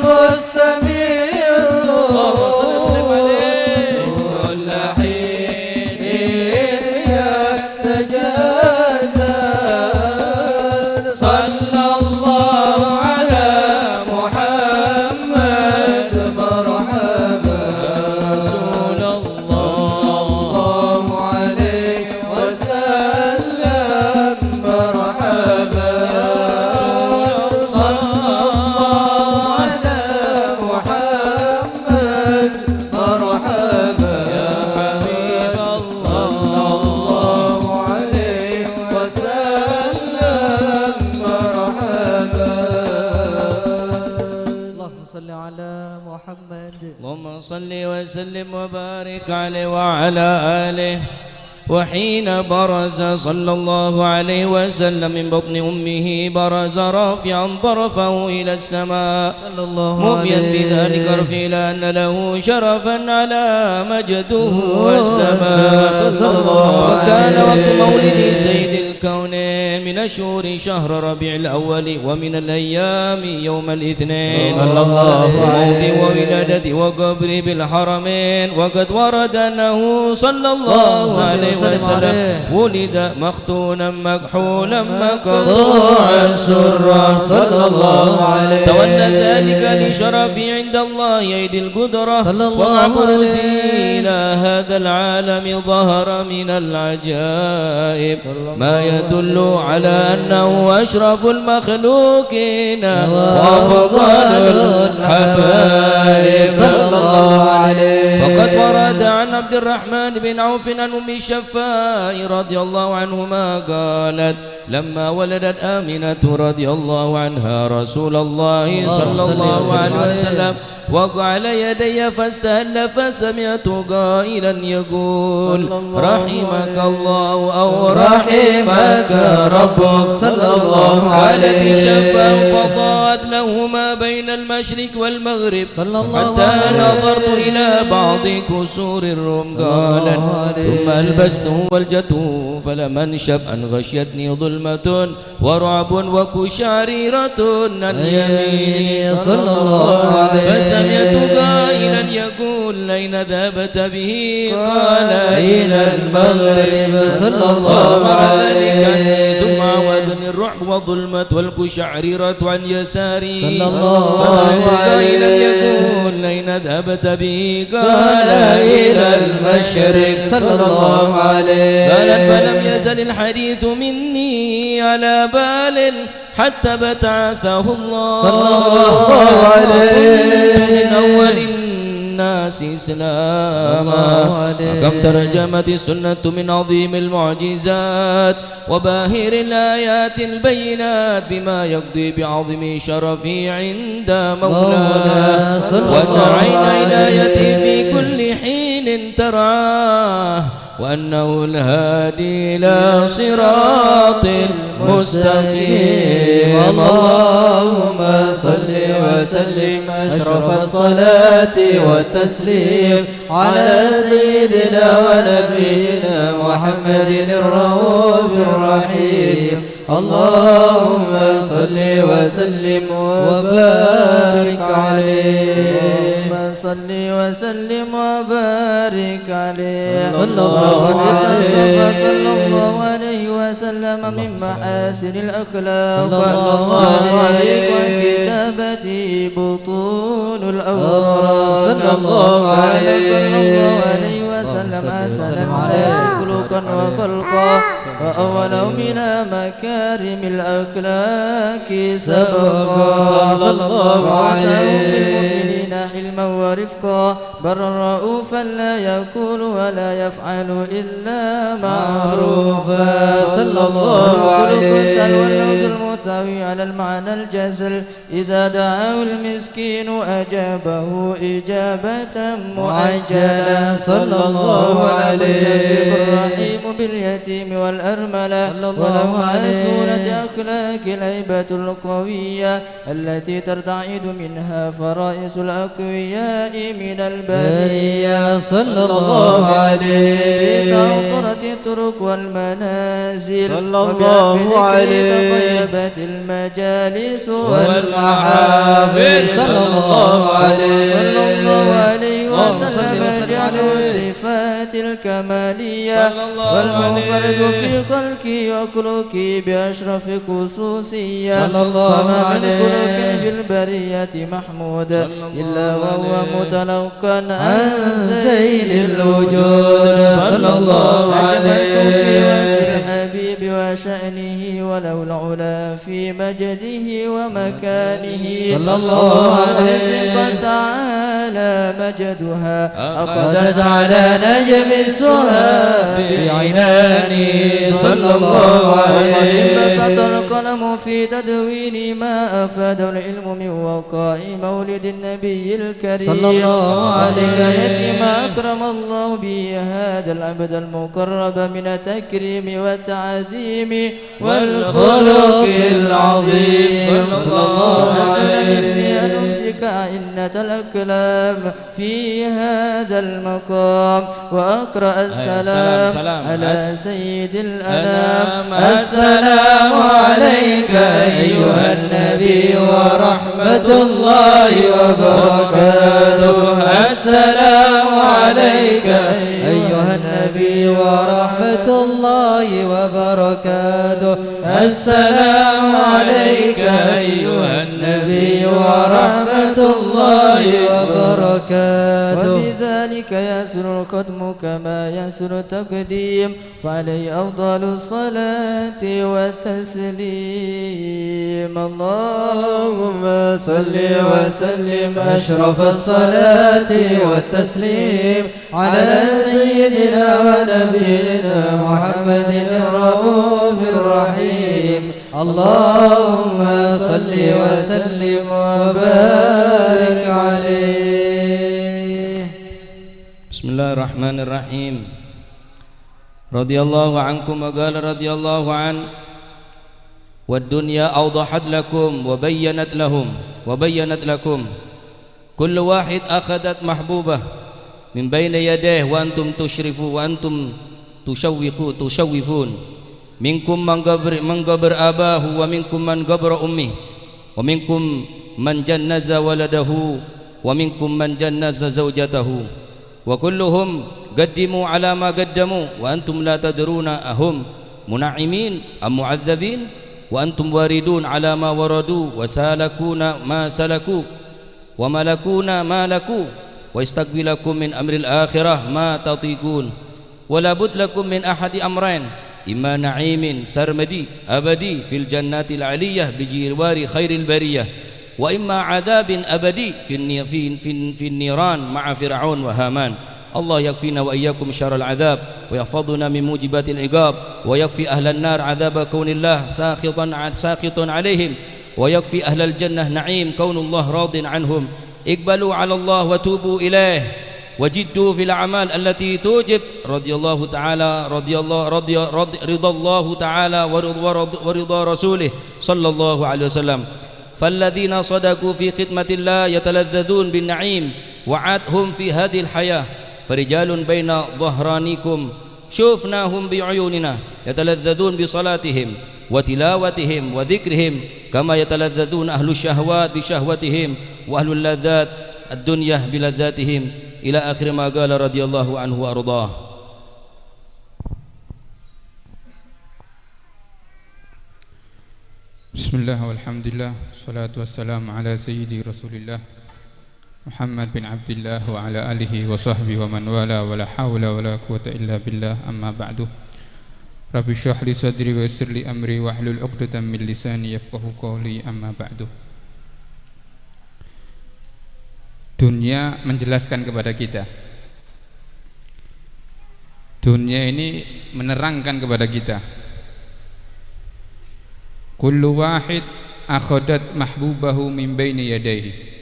مستمر
اللهم صل وسلم عليه
كل حين يتجدد صلى الله على محمد مرحبا
رسول الله
الله عليه وسلم مرحبا صلى الله على محمد مرحبا
يا حبيب الله
صلى الله عليه وسلم مرحبا
اللهم صل على محمد.
اللهم صل وسلم وبارك عليه وعلى آله. وحين برز صلى الله عليه وسلم من بطن أمه برز رافعا طرفه إلى السماء
صلى الله
مؤمنا
عليه
بذلك رفيلا أن له شرفا على مجده والسماء
صلى الله
وكان
عليه.
وقت مولد سيد الكونين من الشهور شهر ربيع الأول ومن الأيام يوم الاثنين
صلى الله عليه.
موضع ولادته وقبره بالحرمين وقد ورد أنه صلى الله عليه وسلم ولد مختونا مكحولا مقطوعا سرا
صلى الله عليه.
تولى ذلك لشرفه عند الله أيدي القدرة
صلى الله
ومعبوز
عليه.
إلى هذا العالم ظهر من العجائب ما يدل على أنه أشرف المخلوقين وأفضل الحبائب
صلى الله عليه.
وقد ورد عن عبد الرحمن بن عوف عن أم الشفاء رضي الله عنهما قالت لما ولدت آمنة رضي الله عنها رسول الله صلى الله عليه وسلم وقع على يدي فاستهل فسمعت قائلا يقول رحمك الله أو رحمك ربك
صلى الله
قالت
عليه.
الشفاء فضاءت له ما بين المشرق والمغرب
صلى الله
حتى
عليه.
نظرت إلى بعض كسور الروم قالا ثم ألبسته والجته فلم أنشب أن غشيتني ظلمة ورعب وكشعريرة عن يميني
صلى الله عليه.
فسمعت قائلا يقول أين ذهبت به قال
إلى المغرب صلى الله
وأصبح ذلك
عليه.
ثم عوذني الرعب والظلمة والكشعريرة عن يساري
صلى الله
فسمعت قائلا
عليه.
يقول أين ذهبت به
قال إلى المشرق صلى الله عليه.
قالت فلم يزل الحديث مني على بال حتى بتعثه الله
صلى الله عليه.
من أول الناس إسلاما كم ترجمت السنة من عظيم المعجزات وباهر الآيات البينات بما يقضي بعظم شرفه عند مولاه وأن عين عنايته في كل حين ترعاه وأنه الهادي إلى صراط مستقيم.
اللهم صل وسلم أشرف الصلاة والتسليم على سيدنا ونبينا محمد الرؤوف الرحيم. اللهم صل وسلم وبارك عليه.
صل وسلم وبارك عليه.
صلى الله عليه.
صلى الله عليه وسلم من محاسن الأخلاق
صلى الله عليه.
وكتابته بطون الأوراق
صلى الله عليه.
صلى الله عليه وسلم أحسن الناس خلقا وخلقا وأولهم إلى مكارم الأخلاق سبقا
صلى الله عليه.
حلما ورفقا برا رؤوفا لا يقول ولا يفعل إلا معروفا
صلى الله عليه.
سلوى يرتوي على المعنى الجزل إذا دعاه المسكين أجابه إجابة معجلة
صلى الله عليه
الرحيم باليتيم والأرملة ولو عن سورة أخلاق الهيبة القوية التي ترتعد منها فرائس الأقوياء من البرية
صلى الله عليه
بتوطرة الطرق والمنازل
صلى الله عليه
تطيبت المجالس
والمحافل صلى الله عليه
صلى الله عليه وسلم
وسلم
جعل
عليه
صفات الكمالية والمنفرد في خلقي وخلقي بأشرف خصوصية
صلى الله
فما من
عليه
خلق في البرية محمود إلا وهو متلقا عن
زين الوجود صلى الله
أجملت في وصف
عليه
الحبيب وشأنه ولو العلا في مجده ومكانه
صلى الله عليه
قد تعالى مجدها
أخذت على نجم السهى بعنانه صلى الله عليه
انبسط القلم في تدوين ما أفاد العلم من وقاء مولد النبي الكريم
صلى الله عليه
ما أكرم الله به هذا العبد المقرب من التكريم والتعظيم
والخلق العظيم صلى الله
عليه
عليه
أن أمسك عئنة الأكلام في هذا المقام وأقرأ السلام على سيد الأنام
السلام عليك أيها النبي ورحمة الله وبركاته السلام عليك أيها النبي ورحمة الله وبركاته السلام عليك أيها النبي ورحمة الله وبركاته
وبذلك يسر القدم كما يسر التقديم فعليه أفضل الصلاة والتسليم
اللهم صل وسلم أشرف الصلاة والتسليم على سيدنا ونبينا محمد الرؤوف الرحيم اللهم صل وسلم وبارك عليه.
بسم الله الرحمن الرحيم. رضي الله عنكم وقال رضي الله عنه والدنيا أوضحت لكم وبينت لكم كل واحد أخذت محبوبة من بين يديه وأنتم تشرفوا وأنتم تشوفون منكم من قبر أباه ومنكم من قبر أمه ومنكم من جنز ولده ومنكم من جنز زوجته وكلهم قدموا على ما قدموا وأنتم لا تدرون أهم منعمين أم معذبين وأنتم واردون على ما وردوا وسالكون ما سلكوا وملكون ما لكوا ويستقبلكم من أمر الآخرة ما تطيقون ولا بد لكم من أحد أمرين إما نعيم سرمدي أبدي في الجنات العلية بجوار خير البرية وإما عذاب أبدي في النيران مع فرعون وهامان. الله يكفينا وإياكم شر العذاب ويحفظنا من موجبات العقاب ويكفي أهل النار عذاب كون الله ساخط عليهم ويكفي أهل الجنة نعيم كون الله راض عنهم. اقبلوا على الله وتوبوا إليه وجدوا في الأعمال التي توجب رضا الله تعالى ورضا رسوله صلى الله عليه وسلم. فالذين صدقوا في خدمة الله يتلذذون بالنعيم وعدهم في هذه الحياة فرجال بين ظهرانكم شوفناهم بعيوننا يتلذذون بصلاتهم وتلاوتهم وذكرهم كما يتلذذون أهل الشهوات بشهوتهم وأهل اللذات الدنيا بلذاتهم إلى آخر ما قال رضي الله عنه وأرضاه.
بسم الله والحمد لله والصلاة والسلام على سيدي رسول الله محمد بن عبد الله وعلى آله وصحبه ومن والاه ولا حول ولا قوة إلا بالله. أما بعد رب اشرح لي صدري ويسر لي أمري واحلل عقدة من لساني يفقهوا قولي. أما بعد. Dunia menjelaskan kepada kita, dunia ini menerangkan kepada kita kullu wahid akhadat mahbubahu min baini yadayhi.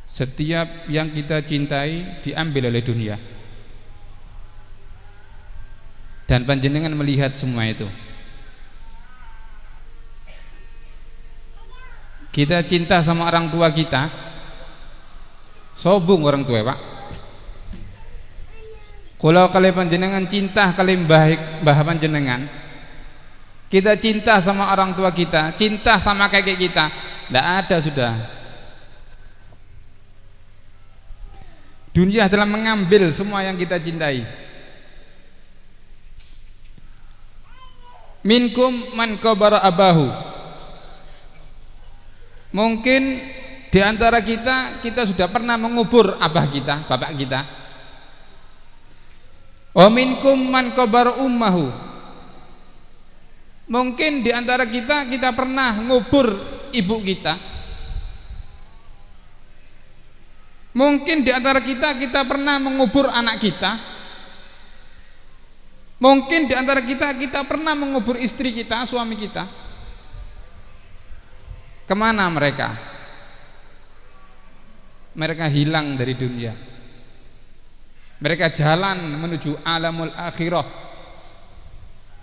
Setiap yang kita cintai diambil oleh dunia, dan panjenengan melihat semua itu. Kita cinta sama orang tua kita, sobung orang tua Pak. Kalau kalian panjenengan cinta kalian mbah panjenengan, kita cinta sama orang tua kita, cinta sama kakek kita, tidak ada sudah. Dunia telah mengambil semua yang kita cintai. Minkum man qabara abahu. Mungkin di antara kita sudah pernah mengubur abah kita, bapak kita. Wa minkum man qabara ummahu. Mungkin di antara kita pernah ngubur ibu kita. Mungkin di antara kita pernah mengubur anak kita. Mungkin di antara kita pernah mengubur istri kita, suami kita. Kemana mereka? Mereka hilang dari dunia. Mereka jalan menuju alamul akhirah.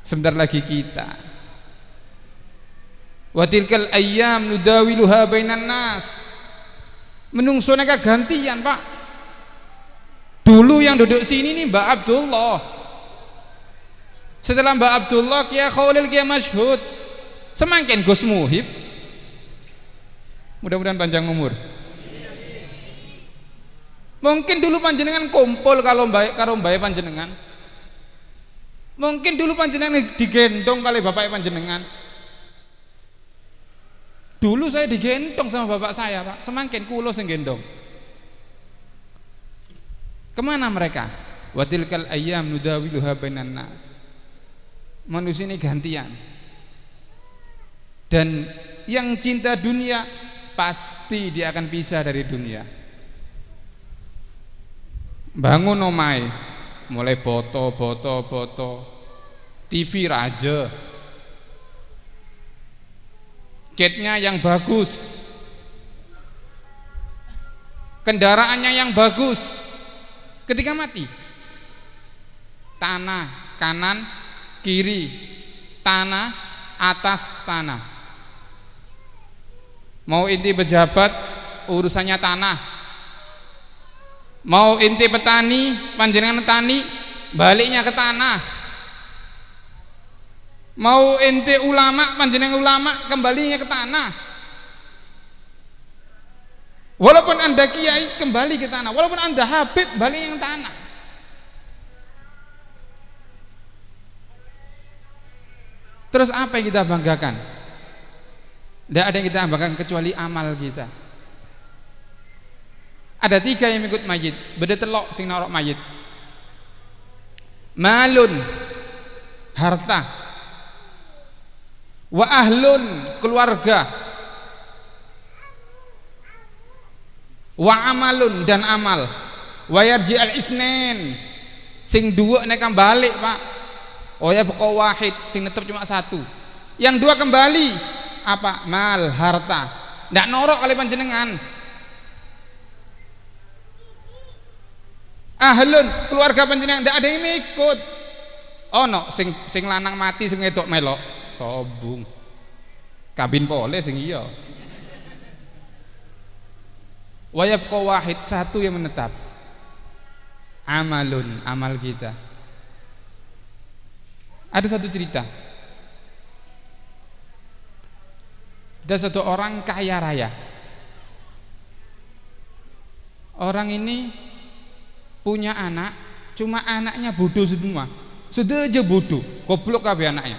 Sebentar lagi kita. Wa tilkal ayyam nudawiluha bainan nas. Menungso neka gantian Pak. Dulu yang duduk sini nih Mbak Abdullah. Setelah Mbak Abdullah Kiai Khalil Kiai Masyhud, semakin Gus Muhib. Mudah-mudahan panjang umur. Mungkin dulu panjenengan kumpul kalau mbak panjenengan. Mungkin dulu panjenengan digendong kali bapak panjenengan. Dulu saya digendong sama bapak saya Pak, semakin kulo sing gendong. Kemana mereka? Wa tilkal ayyam nudawiluha bainan nas. Manusia ini gantian. Dan yang cinta dunia pasti dia akan pisah dari dunia. Bangun omai, mulai boto, TV raja, catnya yang bagus, kendaraannya yang bagus. Ketika mati, tanah kanan kiri, tanah atas tanah. Mau inti pejabat urusannya tanah, mau inti petani panjenengan petani baliknya ke tanah, mau inti ulama panjenengan ulama kembalinya ke tanah. Walaupun anda kiai kembali ke tanah, walaupun anda habib balik yang tanah. Terus apa yang kita banggakan? Tidak ada yang kita banggakan kecuali amal kita. Ada 3 yang ikut mayit, beda telok sing norok mayit. Malun, harta. Wa ahlun, keluarga. Wa amalun, dan amal. Wa yarji al-isnen, sing 2 nek balik Pak. Oh ya pokok wahid, sing netep cuma 1. Yang 2 kembali apa? Mal, harta. Ndak norok kali panjenengan. Ahlun, keluarga panjenengan ndak ada yang ikut. Oh no, sing lanang mati sing wedok melok. Sobung. Kabin pole sing iya. Wa yabqa wahid, 1 yang menetap. Amalun, amal kita. Ada satu cerita. Ada satu orang kaya raya. Orang ini punya anak, cuma anaknya bodoh semua. Sudah aja bodoh, goblok kabeh anaknya.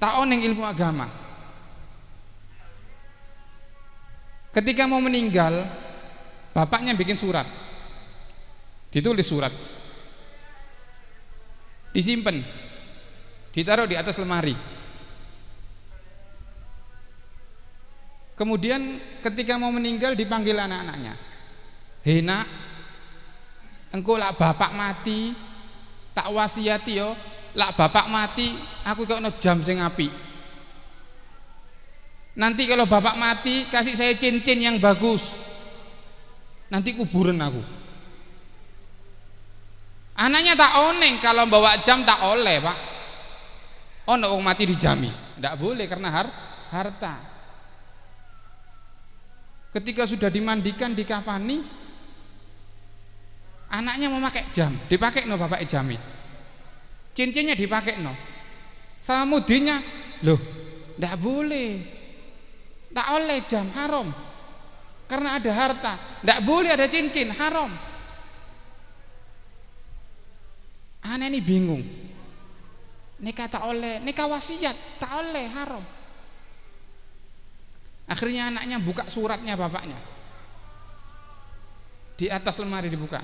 Tak oneng ilmu agama. Ketika mau meninggal, bapaknya bikin surat. Ditulis surat. Disimpan. Ditaruh di atas lemari. Kemudian ketika mau meninggal dipanggil anak-anaknya. Hei nak, engkau lah bapak mati, tak wasiati yo, lak bapak mati aku kok jam sing apik. Nanti kalau bapak mati kasih saya cincin yang bagus. Nanti kuburan aku. Anaknya tak oneng kalau bawa jam tak oleh, Pak. Ono wong mati dijami. Tidak boleh karena harta. Ketika sudah dimandikan, dikafani, anaknya mau pakai jam, dipakai no bapak jami. Cincinnya dipakai no. Sama mudinya, loh, tidak boleh. Tak oleh jam, haram. Karena ada harta. Tidak boleh ada cincin, haram. Anak ini bingung. Nikah tak oleh, nikah wasiat tak oleh, haram. Akhirnya anaknya buka suratnya bapaknya. Di atas lemari dibuka.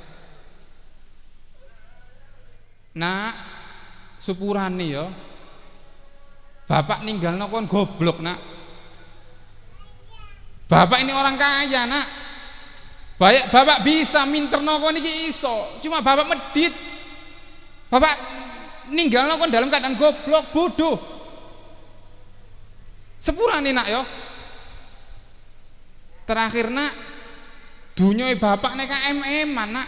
Nak, sepurane ya. Bapak ninggalno kon goblok, Nak. Bapak ini orang kaya, Nak. Bapak bisa minterno kon iki iso, cuma bapak medit. Bapak ninggalno kon dalam keadaan goblok, bodoh. Sepurane, Nak ya. Terakhir, Nak, dunyoi bapak nek MM-an, Nak.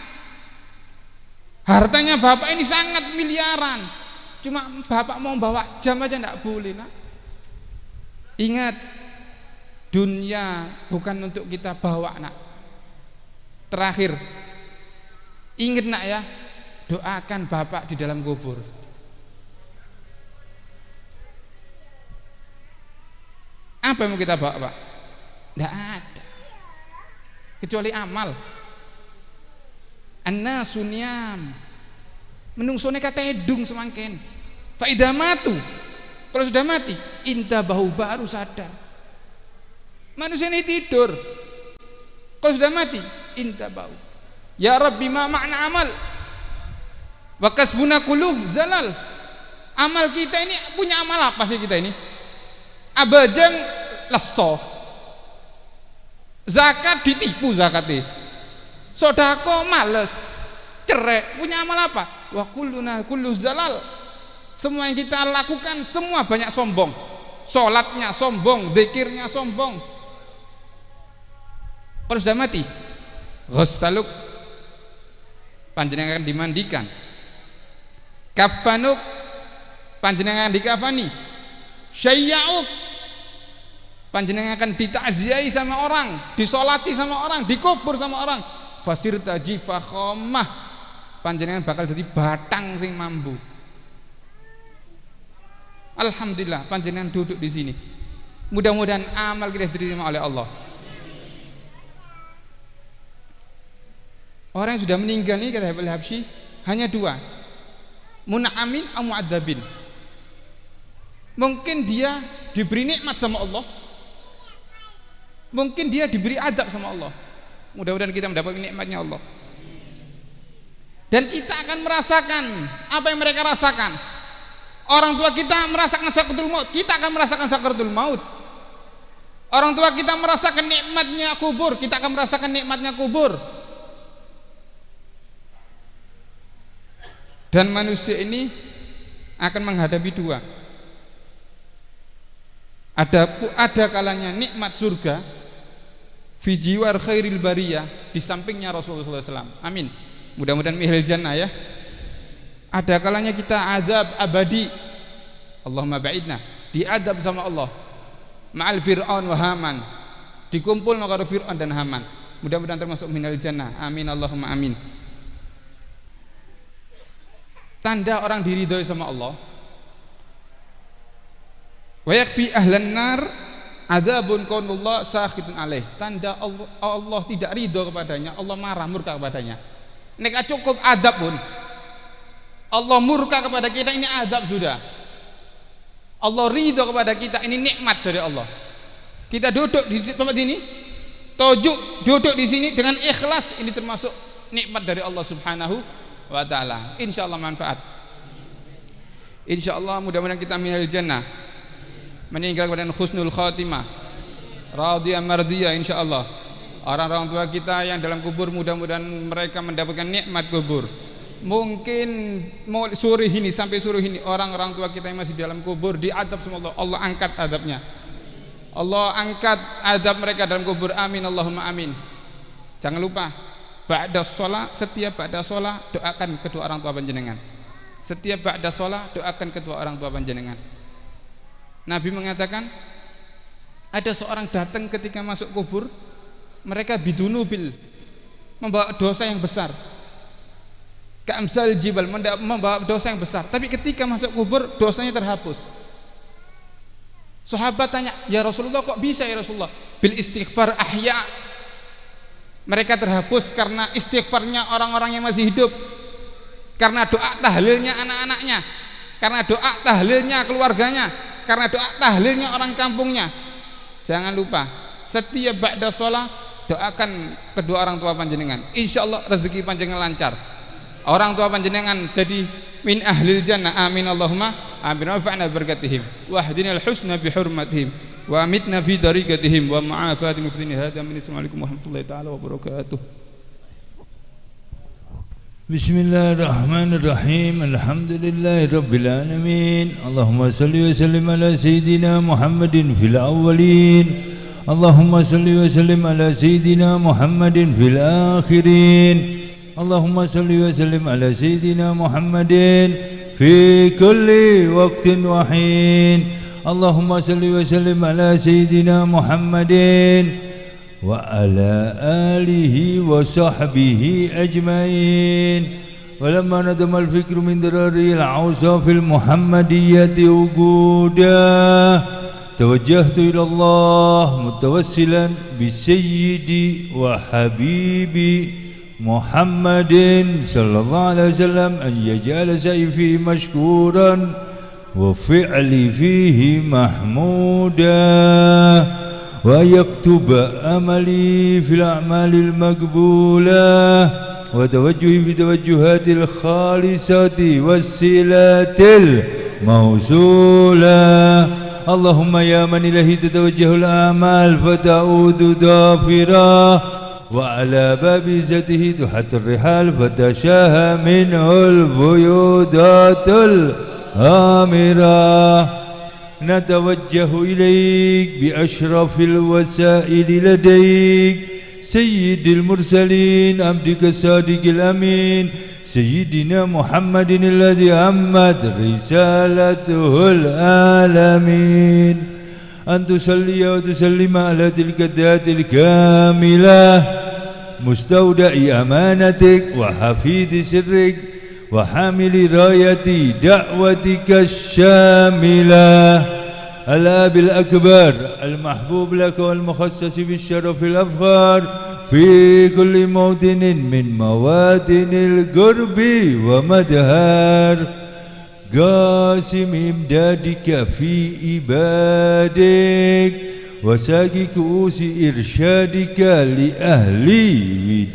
Hartanya bapak ini sangat miliaran. Cuma bapak mau bawa jam aja enggak boleh, Nak. Ingat, dunia bukan untuk kita bawa, Nak. Terakhir, ingat, Nak ya, doakan bapak di dalam kubur. Apa yang mau kita bawa, Pak? Tidak ada, kecuali amal. An-nasu niyam, menungsone katedung semangken. Faidah matu, kalau sudah mati, intabahu, baru sadar. Manusia ini tidur. Kalau sudah mati, intabahu. Ya Rabbi, ma makna amal? Wa kasbuna kulluh zalal. Amal kita ini punya amal apa sih kita ini? Abajang leso. Zakat ditipu zakatnya. Sodako males, cerai. Punya amal apa? Wa kulluna kullu zalal. Semua yang kita lakukan semua banyak sombong. Sholatnya sombong, dzikirnya sombong. Kalau sudah mati, ghussaluk, panjenengan akan dimandikan. Kafanuk, panjenengan akan dikafani. Syayya'uk, panjenengan akan ditakziahi sama orang, disolati sama orang, dikubur sama orang. Fasirta jifa khamah, panjenengan bakal jadi batang sing mambu. Alhamdulillah panjenengan duduk di sini. Mudah-mudahan amal kita diterima oleh Allah. Orang yang sudah meninggal ini kata Habib Al-Habsyi hanya dua, mun'amin atau mu'adzabin. Mungkin dia diberi nikmat sama Allah, mungkin dia diberi adab sama Allah. Mudah-mudahan kita mendapatkan nikmatnya Allah. Dan kita akan merasakan apa yang mereka rasakan. Orang tua kita merasakan sakaratul maut, kita akan merasakan sakaratul maut. Orang tua kita merasakan nikmatnya kubur, kita akan merasakan nikmatnya kubur. Dan manusia ini akan menghadapi dua. Ada kalanya nikmat surga fi jiwar khairil bariyah, di sampingnya Rasulullah SAW. Amin. Mudah-mudahan mihril jannah ya. Ada kalanya kita azab abadi. Allahumma ba'idna, diadab sama Allah. Ma'al Fir'aun wa Haman, dikumpul makara Fir'aun dan Haman. Mudah-mudahan termasuk mihril jannah. Amin Allahumma amin. Tanda orang diridhoi sama Allah. Wa yakfi ahlan nar adzabun qaulullah sakhitun alaih. Tanda Allah tidak ridho kepadanya, Allah marah, murka kepadanya. Nek cukup adab pun Allah murka kepada kita, ini adab sudah. Allah ridho kepada kita, ini nikmat dari Allah. Kita duduk di tempat ini, duduk di sini dengan ikhlas, ini termasuk nikmat dari Allah Subhanahu wa ta'ala. Insyaallah manfaat. Insyaallah mudah-mudahan kita minal jannah, meninggal kepada husnul khatimah, radhiyah mardiyah insyaallah. Orang-orang tua kita yang dalam kubur, mudah-mudahan mereka mendapatkan nikmat kubur. Mungkin mau sore ini sampai sore ini orang-orang tua kita yang masih dalam kubur diadab sama Allah. Allah angkat adabnya. Allah angkat adab mereka dalam kubur. Amin Allahumma amin. Jangan lupa ba'da sholat, setiap ba'da sholat doakan kedua orang tua panjenengan. Setiap ba'da sholat doakan kedua orang tua panjenengan. Nabi mengatakan ada seorang datang ketika masuk kubur, mereka bidunubil, membawa dosa yang besar, ka'amsal jibal, membawa dosa yang besar, tapi ketika masuk kubur dosanya terhapus. Sahabat tanya, ya Rasulullah kok bisa ya Rasulullah? Bil istighfar ahya, mereka terhapus karena istighfarnya orang-orang yang masih hidup, karena doa tahlilnya anak-anaknya, karena doa tahlilnya keluarganya, karena doa tahlilnya orang kampungnya. Jangan lupa setiap ba'da sholat doakan kedua orang tua panjenengan, insyaallah rezeki panjenengan lancar, orang tua panjenengan jadi min ahlil jannah. Amin Allahumma amin. Wa fa'na barakatihim wa hdinal husna bi hurmatihim wa amitna fi dariqatihim wa ma'afati muftin. Hadza min assalamualaikum warahmatullahi taala wabarakatuh.
Bismillahirrahmanirrahim. Alhamdulillahi rabbil alamin. Allahumma salli wa sallim ala sayyidina Muhammadin fil awwalin. Allahumma salli wa sallim ala sayyidina Muhammadin fil akhirin. Allahumma salli wa sallim ala sayyidina Muhammadin fi kulli waqtin wa hin. Allahumma salli wa sallim ala sayyidina Muhammadin وعلى آله وصحبه أجمعين. ولما ندم الفكر من درر الأوصاف المحمدية وجودا توجهت إلى الله متوسلا بسيدي وحبيبي محمد صلى الله عليه وسلم أن يجعل سيفي مشكورا وفعلي فيه محمودا ويكتب أملي في الأعمال المقبولة وتوجهي بتوجهات الخالصة والسلات الموصولة. اللهم يا من إليه تتوجه الأعمال فتعود ضافرة وعلى باب عزته تحت الرحال فتشاهى منه الفيوضات الآمرة. نتوجه إليك بأشرف الوسائل لديك سيد المرسلين عبدك الصادق الأمين سيدنا محمد الذي عمت رسالته العالمين أن تصلي وتسلم على تلك الذات الكاملة مستودع أمانتك وحفيد سرك وحامل راية دعوتك الشاملة الأب الأكبر المحبوب لك والمخصص بالشرف الأفخار في كل موطن من مواطن القرب ومدهار قاسم إمدادك في عبادك وساقي كؤوس إرشادك لأهل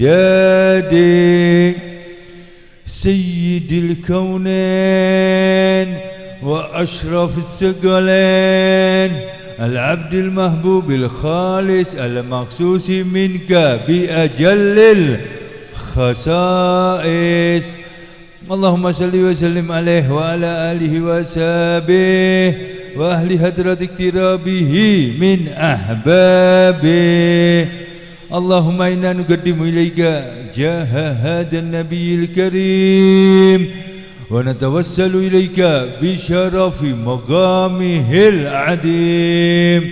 ودادك سيد الكونين وأشرف الثقلين العبد المحبوب الخالص المخصوص منك بأجل الخصائص. اللهم صل وسلم عليه وعلى آله وصحبه وأهل حضرة اقترابه من أحبابه. اللهم إنا نقدم إليك جاه هذا النبي الكريم ونتوسل إليك بشرف مقامه العظيم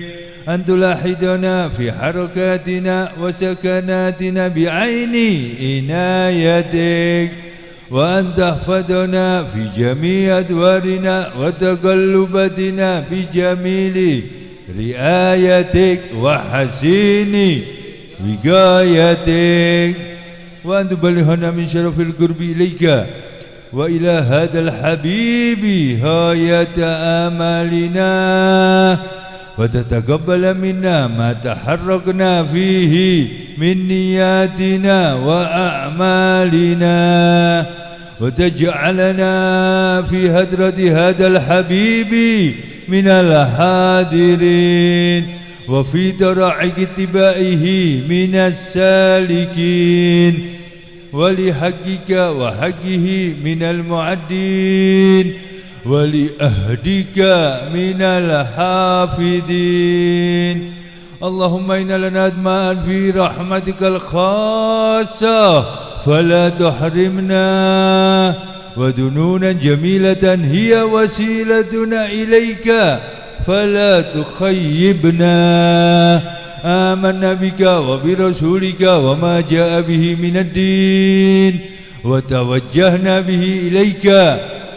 أن تلاحظنا في حركاتنا وسكناتنا بعين عنايتك وأن تحفظنا في جميع أدوارنا وتقلباتنا بجميل رعايتك وحسين وقايتك وأن تبلغنا من شرف القرب إليك وإلى هذا الحبيب غاية آمالنا وتتقبل منا ما تحركنا فيه من نياتنا وأعمالنا وتجعلنا في هدرة هذا الحبيب من الحاضرين وفي طرائق اتباعه من السالكين ولحقك وحقه من المعدين ولأهدك من الحافظين. اللهم إنا لنا أدماء في رحمتك الخاصة فلا تحرمنا، وذنونا جميلة هي وسيلتنا إليك فلا تخيبنا. آمنا بك وبرسولك وما جاء به من الدين، وتوجهنا به إليك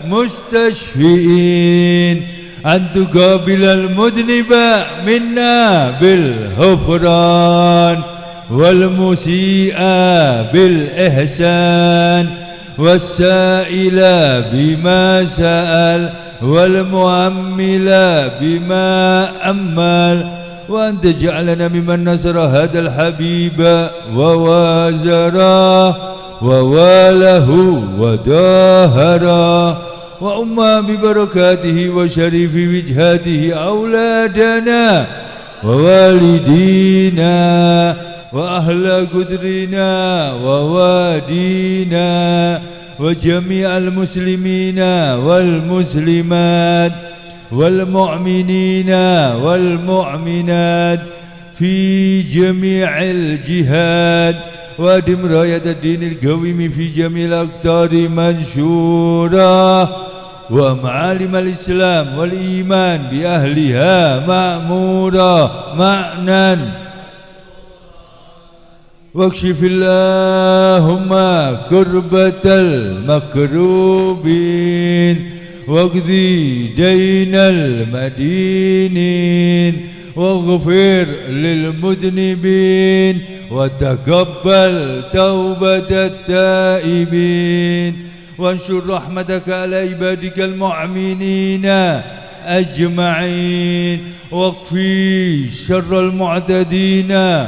مستشفئين أن تقابل المذنب منا بالغفران، والمسيء بالإحسان، والسائل بما سأل، والمؤمل بما أمل، وأن تجعلنا ممن نصر هذا الحبيب ووازره وواله وداهره، وأما ببركاته وشريف وجهاته أولادنا ووالدينا وأهل قدرنا ووادينا وجميع المسلمين والمسلمات والمؤمنين والمؤمنات في جميع الجهاد، وأدم راية الدين القويم في جميع الأقطار منشورة، ومعالم الإسلام والإيمان بأهلها مأمورة معنى. واكشف اللهم كربة المكروبين، واقضي دين المدينين، واغفر للمذنبين، وتقبل توبة التائبين، وانشر رحمتك على عبادك المؤمنين أجمعين، واكفي شر المعتدين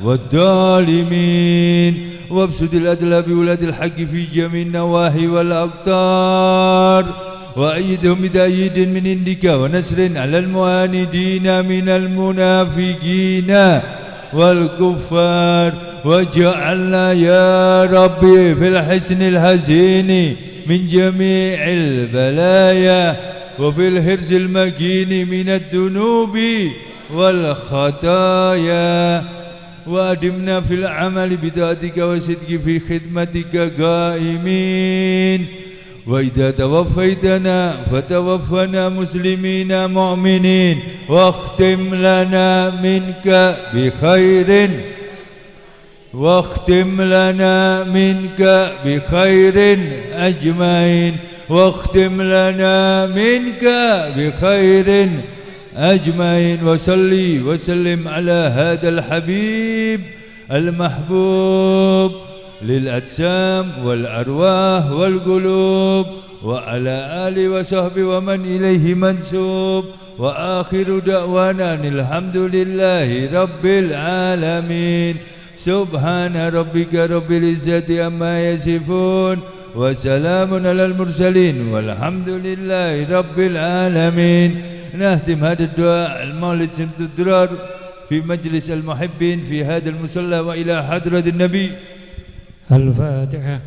والظالمين، وابسط الأدلى بولاد الحق في جميع النواحي والأقطار، وأيدهم بتأييد من عندك ونصر على المعاندين من المنافقين والكفار، وجعلنا يا ربي في الحسن الحسين من جميع البلايا، وفي الحرز المكين من الذنوب والخطايا، وأدمنا في العمل بذاتك وصدق في خدمتك قائمين، وإذا توفيتنا فتوفنا مسلمين مؤمنين، واختم لنا منك بخير، واختم لنا منك بخير أجمعين، واختم لنا منك بخير أجمعين. وصلي وسلم على هذا الحبيب المحبوب للأجسام والأرواح والقلوب، وعلى آله وصحبه ومن إليه منسوب، وآخر دعوانا الحمد لله رب العالمين. سبحان ربك رب العزة عما يصفون، وسلام على المرسلين، والحمد لله رب العالمين. نختم هذا الدعاء المولد سمت الدرار في مجلس المحبين في هذا المصلى وإلى حضرة النبي.
الفاتحة.